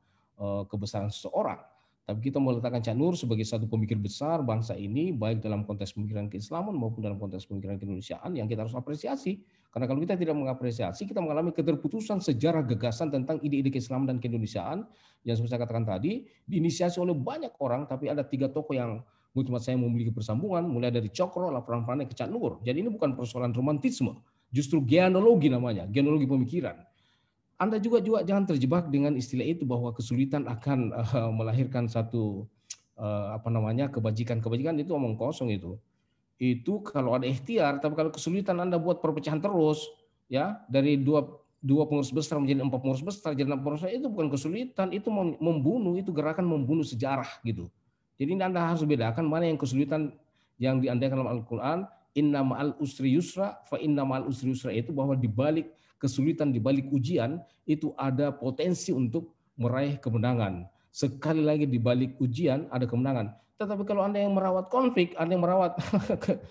kebesaran seseorang. Tapi kita meletakkan Cak Nur sebagai satu pemikir besar bangsa ini, baik dalam konteks pemikiran keislaman maupun dalam konteks pemikiran keindonesiaan yang kita harus apresiasi. Karena kalau kita tidak mengapresiasi, kita mengalami keterputusan sejarah gagasan tentang ide-ide keislaman dan keindonesiaan yang seperti saya katakan tadi, diinisiasi oleh banyak orang, tapi ada 3 tokoh yang menurut saya memiliki persambungan, mulai dari Cokro, Laporan Panai ke Cak Nur. Jadi ini bukan persoalan romantisme, justru genealogi namanya, genealogi pemikiran. Anda juga jangan terjebak dengan istilah itu bahwa kesulitan akan melahirkan satu kebajikan-kebajikan, itu omong kosong itu. Itu kalau ada ikhtiar, tapi kalau kesulitan Anda buat perpecahan terus, ya dari dua pengurus besar menjadi 4 pengurus besar, jadi 6 pengurus besar, itu bukan kesulitan, itu membunuh, itu gerakan membunuh sejarah gitu. Jadi Anda harus bedakan mana yang kesulitan yang diandaikan dalam Al-Quran, inna ma'al usri yusra, fa inna ma'al usri yusra, itu bahwa di balik kesulitan, di balik ujian, itu ada potensi untuk meraih kemenangan. Sekali lagi di balik ujian ada kemenangan. Tetapi kalau Anda yang merawat konflik, Anda yang merawat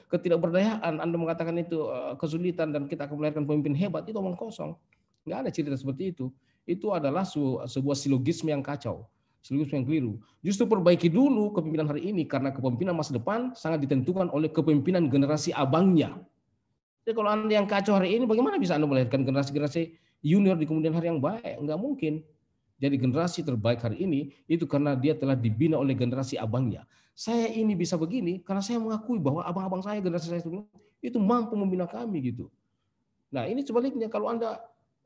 ketidakberdayaan, Anda mengatakan itu kesulitan dan kita akan melahirkan pemimpin hebat, itu omong kosong. Nggak ada cerita seperti itu. Itu adalah sebuah silogisme yang kacau. Silogisme yang keliru. Justru perbaiki dulu kepemimpinan hari ini, karena kepemimpinan masa depan sangat ditentukan oleh kepemimpinan generasi abangnya. Jadi kalau Anda yang kacau hari ini, bagaimana bisa Anda melahirkan generasi-generasi junior di kemudian hari yang baik? Enggak mungkin. Jadi generasi terbaik hari ini itu karena dia telah dibina oleh generasi abangnya. Saya ini bisa begini karena saya mengakui bahwa abang-abang saya, generasi saya itu mampu membina kami gitu. Nah ini sebaliknya, kalau Anda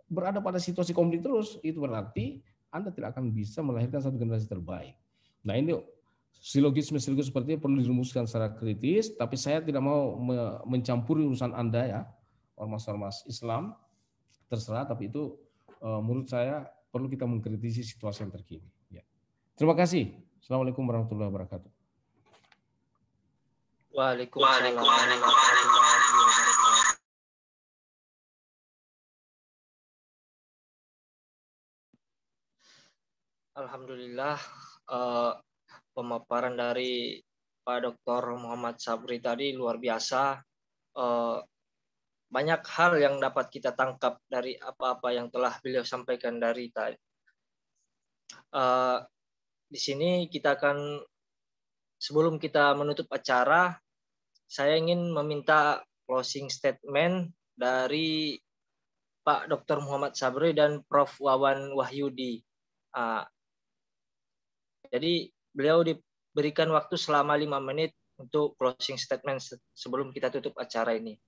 berada pada situasi konflik terus, itu berarti Anda tidak akan bisa melahirkan satu generasi terbaik. Nah ini silogisme seperti ini perlu dirumuskan secara kritis, tapi saya tidak mau mencampuri urusan Anda ya, ormas-ormas Islam, terserah, tapi itu menurut saya perlu kita mengkritisi situasi yang terkini. Ya. Terima kasih. Assalamualaikum warahmatullahi wabarakatuh. Waalaikumsalam warahmatullahi wabarakatuh. Alhamdulillah, pemaparan dari Pak Dr. Muhammad Sabri tadi luar biasa. Banyak hal yang dapat kita tangkap dari apa-apa yang telah beliau sampaikan dari tadi. Di sini kita akan, sebelum kita menutup acara, saya ingin meminta closing statement dari Pak Dr. Muhammad Sabri dan Prof. Wawan Wahyudi. Jadi beliau diberikan waktu selama 5 menit untuk closing statement sebelum kita tutup acara ini.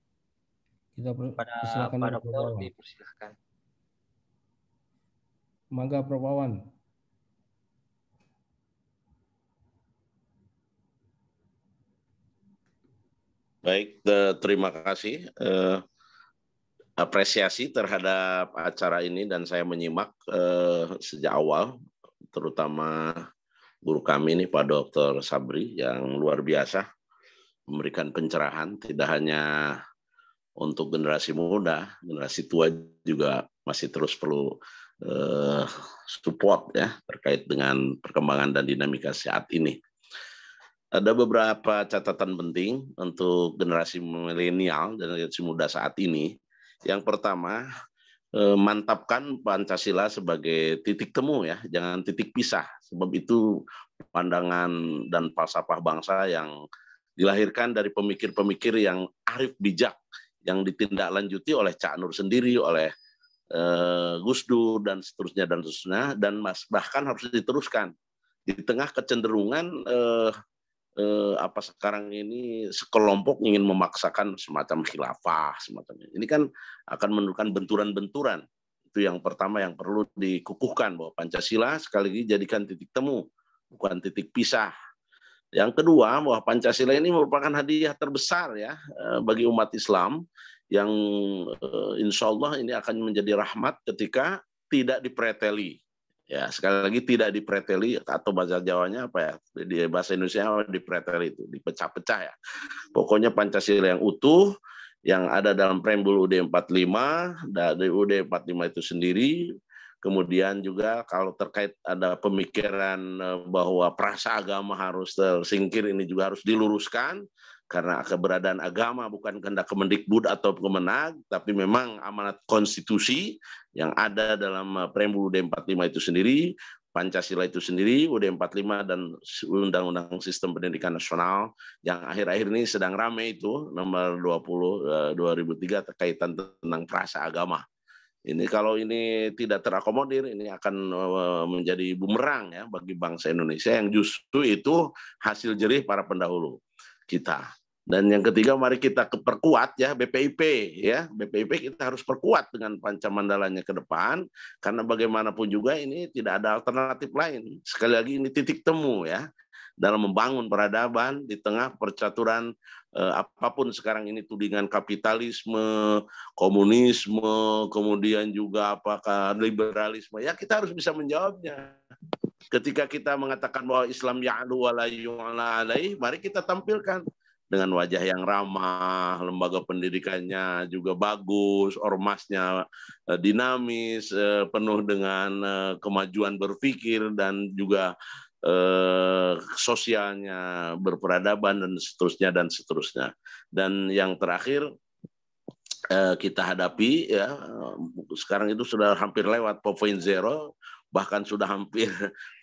Pada Pak Dokter dipersilakan. Mangga Prof. Wawan. Baik, terima kasih. apresiasi terhadap acara ini dan saya menyimak sejak awal, terutama guru kami ini Pak Dr. Sabri yang luar biasa memberikan pencerahan tidak hanya untuk generasi muda, generasi tua juga masih terus perlu support ya terkait dengan perkembangan dan dinamika saat ini. Ada beberapa catatan penting untuk generasi milenial dan generasi muda saat ini. Yang pertama, mantapkan Pancasila sebagai titik temu ya, jangan titik pisah. Sebab itu pandangan dan falsafah bangsa yang dilahirkan dari pemikir-pemikir yang arif bijak, yang ditindaklanjuti oleh Cak Nur sendiri, oleh Gus Dur dan seterusnya, dan bahkan harus diteruskan di tengah kecenderungan sekarang ini sekelompok ingin memaksakan semacam khilafah semacamnya. Ini kan akan menunjukkan benturan-benturan. Itu yang pertama yang perlu dikukuhkan, bahwa Pancasila sekali lagi jadikan titik temu, bukan titik pisah. Yang kedua, bahwa Pancasila ini merupakan hadiah terbesar ya bagi umat Islam, yang insya Allah ini akan menjadi rahmat ketika tidak dipreteli. Ya, sekali lagi tidak dipreteli, atau bahasa Jawanya apa ya? Di bahasa Indonesia dipreteli itu, dipecah-pecah ya. Pokoknya Pancasila yang utuh, yang ada dalam preambul UUD 45, dari UUD 45 itu sendiri. Kemudian juga kalau terkait ada pemikiran bahwa perasa agama harus tersingkir, ini juga harus diluruskan. Karena keberadaan agama bukan kehendak Kemendikbud atau Kemenag, tapi memang amanat konstitusi yang ada dalam preambul UUD 45 itu sendiri, Pancasila itu sendiri, UUD 45 dan Undang-Undang Sistem Pendidikan Nasional yang akhir-akhir ini sedang ramai itu, nomor 20 2003 terkaitan tentang perasa agama. Ini kalau ini tidak terakomodir, ini akan menjadi bumerang ya bagi bangsa Indonesia yang justru itu hasil jerih para pendahulu kita. Dan yang ketiga, mari kita perkuat ya BPIP ya. BPIP kita harus perkuat dengan pancamandalanya ke depan, karena bagaimanapun juga ini tidak ada alternatif lain. Sekali lagi ini titik temu ya dalam membangun peradaban di tengah percaturan apapun sekarang ini, tudingan kapitalisme, komunisme, kemudian juga apakah liberalisme, ya kita harus bisa menjawabnya. Ketika kita mengatakan bahwa Islam ya'lu wa la yu'la alaih, mari kita tampilkan dengan wajah yang ramah, lembaga pendidikannya juga bagus, ormasnya dinamis, penuh dengan kemajuan berpikir dan juga sosialnya berperadaban dan seterusnya dan seterusnya. Dan yang terakhir kita hadapi ya, sekarang itu sudah hampir lewat 4.0, bahkan sudah hampir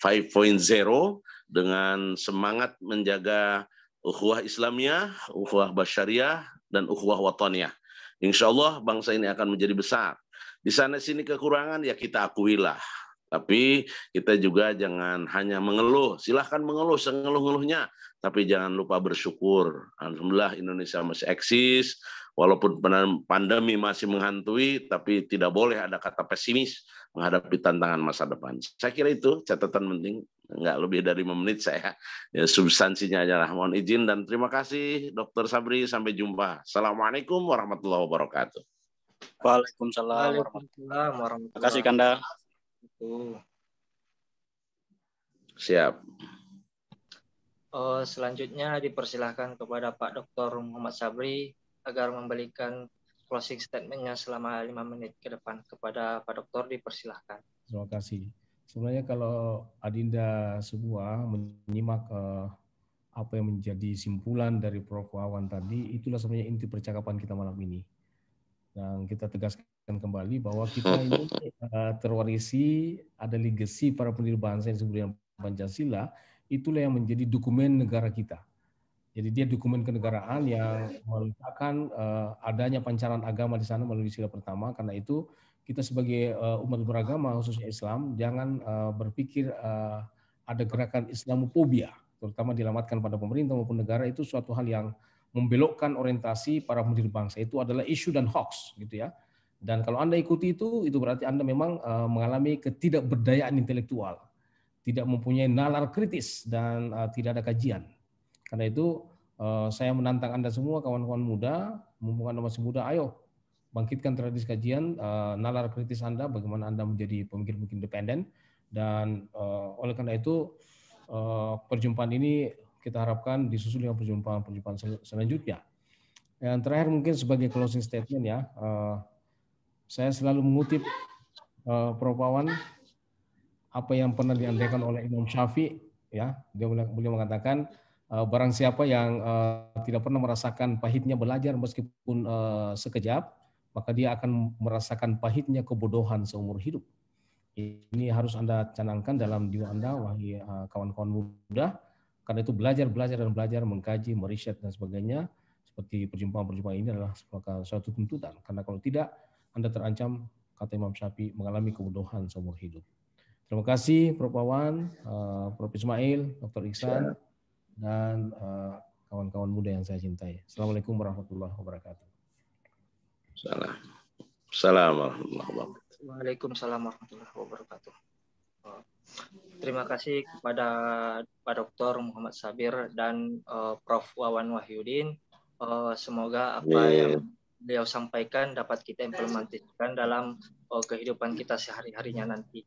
5.0 dengan semangat menjaga ukhuwah Islamiyah, ukhuwah Basyariah, dan ukhuwah Wataniyah. Insya Allah bangsa ini akan menjadi besar. Di sana sini kekurangan ya kita akuilah. Tapi kita juga jangan hanya mengeluh. Silahkan mengeluh sengeluh-ngeluhnya, tapi jangan lupa bersyukur. Alhamdulillah Indonesia masih eksis, walaupun pandemi masih menghantui, tapi tidak boleh ada kata pesimis menghadapi tantangan masa depan. Saya kira itu catatan penting. Enggak lebih dari 5 menit saya. Ya, substansinya adalah mohon izin dan terima kasih Dr. Sabri. Sampai jumpa. Assalamualaikum warahmatullahi wabarakatuh. Waalaikumsalam warahmatullahi wabarakatuh. Terima kasih Kanda. Siap. Selanjutnya dipersilahkan kepada Pak Dr. Muhammad Sabri agar memberikan closing statement-nya selama 5 menit ke depan. Kepada Pak Dokter dipersilahkan. Terima kasih. Sebenarnya kalau Adinda semua menyimak apa yang menjadi simpulan dari Prof. Wawan tadi, itulah sebenarnya inti percakapan kita malam ini. Dan kita tegaskan kembali bahwa kita ini terwarisi, ada legacy para pendiri bangsa yang disebut dengan Pancasila, itulah yang menjadi dokumen negara kita. Jadi dia dokumen kenegaraan yang meletakkan adanya pancaran agama di sana melalui sila pertama. Karena itu kita sebagai umat beragama khususnya Islam jangan berpikir ada gerakan Islamophobia, terutama dialamatkan pada pemerintah maupun negara, itu suatu hal yang membelokkan orientasi para pendiri bangsa. Itu adalah isu dan hoax gitu ya. Dan kalau Anda ikuti itu berarti Anda memang mengalami ketidakberdayaan intelektual, tidak mempunyai nalar kritis dan tidak ada kajian. Karena itu saya menantang Anda semua kawan-kawan muda, mumpung Anda masih muda, ayo bangkitkan tradisi kajian, nalar kritis Anda, bagaimana Anda menjadi pemikir-pemikir independen, dan oleh karena itu perjumpaan ini kita harapkan disusul dengan perjumpaan selanjutnya. Yang terakhir mungkin sebagai closing statement ya, saya selalu mengutip Prof. Wawan apa yang pernah diandaikan oleh Imam Syafi'i, ya, beliau mengatakan barang siapa yang tidak pernah merasakan pahitnya belajar meskipun sekejap, maka dia akan merasakan pahitnya kebodohan seumur hidup. Ini harus Anda canangkan dalam diri Anda, wahai kawan-kawan muda. Karena itu belajar, mengkaji, meriset dan sebagainya. Seperti perjumpaan-perjumpaan ini adalah suatu tuntutan. Karena kalau tidak, Anda terancam, kata Imam Syafi'i, mengalami kebodohan seumur hidup. Terima kasih Prof. Wawan, Prof. Ismail, Dr. Iksan, dan kawan-kawan muda yang saya cintai. Assalamualaikum warahmatullahi wabarakatuh. Assalamualaikum warahmatullahi wabarakatuh. Waalaikumsalam warahmatullahi wabarakatuh. Terima kasih kepada Pak Dr. Muhammad Sabir dan Prof. Wawan Wahyudin. Semoga apa yang beliau sampaikan dapat kita implementasikan dalam kehidupan kita sehari-harinya nanti.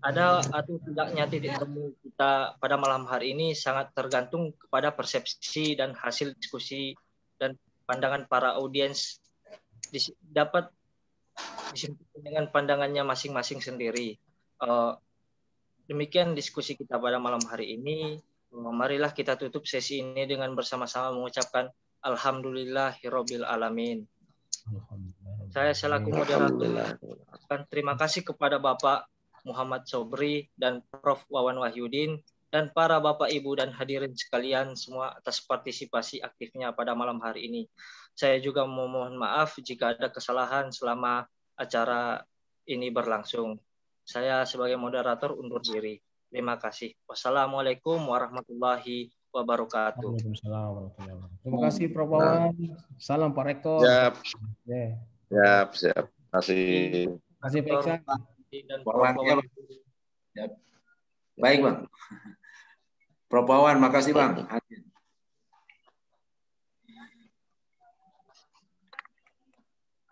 Ada atau tidaknya titik temu kita pada malam hari ini sangat tergantung kepada persepsi dan hasil diskusi dan pandangan para audiens dapat disimpulkan dengan pandangannya masing-masing sendiri. Demikian diskusi kita pada malam hari ini. Marilah kita tutup sesi ini dengan bersama-sama mengucapkan Alhamdulillahirabbil alamin. Saya selaku moderator terima kasih kepada Bapak Muhammad Sobri dan Prof. Wawan Wahyudin dan para Bapak Ibu dan hadirin sekalian semua atas partisipasi aktifnya pada malam hari ini. Saya juga memohon maaf jika ada kesalahan selama acara ini berlangsung. Saya sebagai moderator undur diri. Terima kasih. Wassalamualaikum warahmatullahi wabarakatuh. Waalaikumsalam warahmatullahi wabarakatuh. Terima kasih Prof. Wawan. Salam Pak Rektor. Siap. Yeah. Siap. Terima kasih. Terima kasih Pak Iksan. Dan Wawan, ya. Baik Bang. Prof. Wawan, makasih Bang.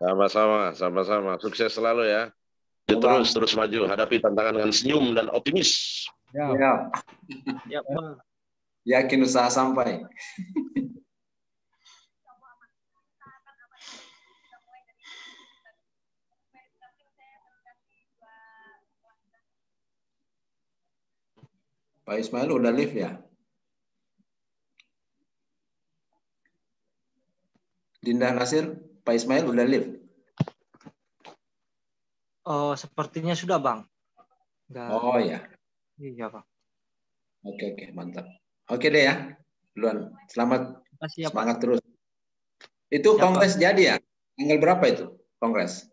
Sama-sama. Sukses selalu ya. Terus maju, hadapi tantangan dengan senyum dan optimis. Ya. Ya, Pak. Yakin usaha sampai. Pak Ismail udah live ya? Dinda Nasir, Pak Ismail udah live? Oh, sepertinya sudah, Bang. Oh ya. Iya, Bang. Oke, mantap. Oke deh ya. Duluan. Selamat. Makasih ya, semangat Pak. Terus. Itu kongres jadi ya? Tanggal berapa itu kongres?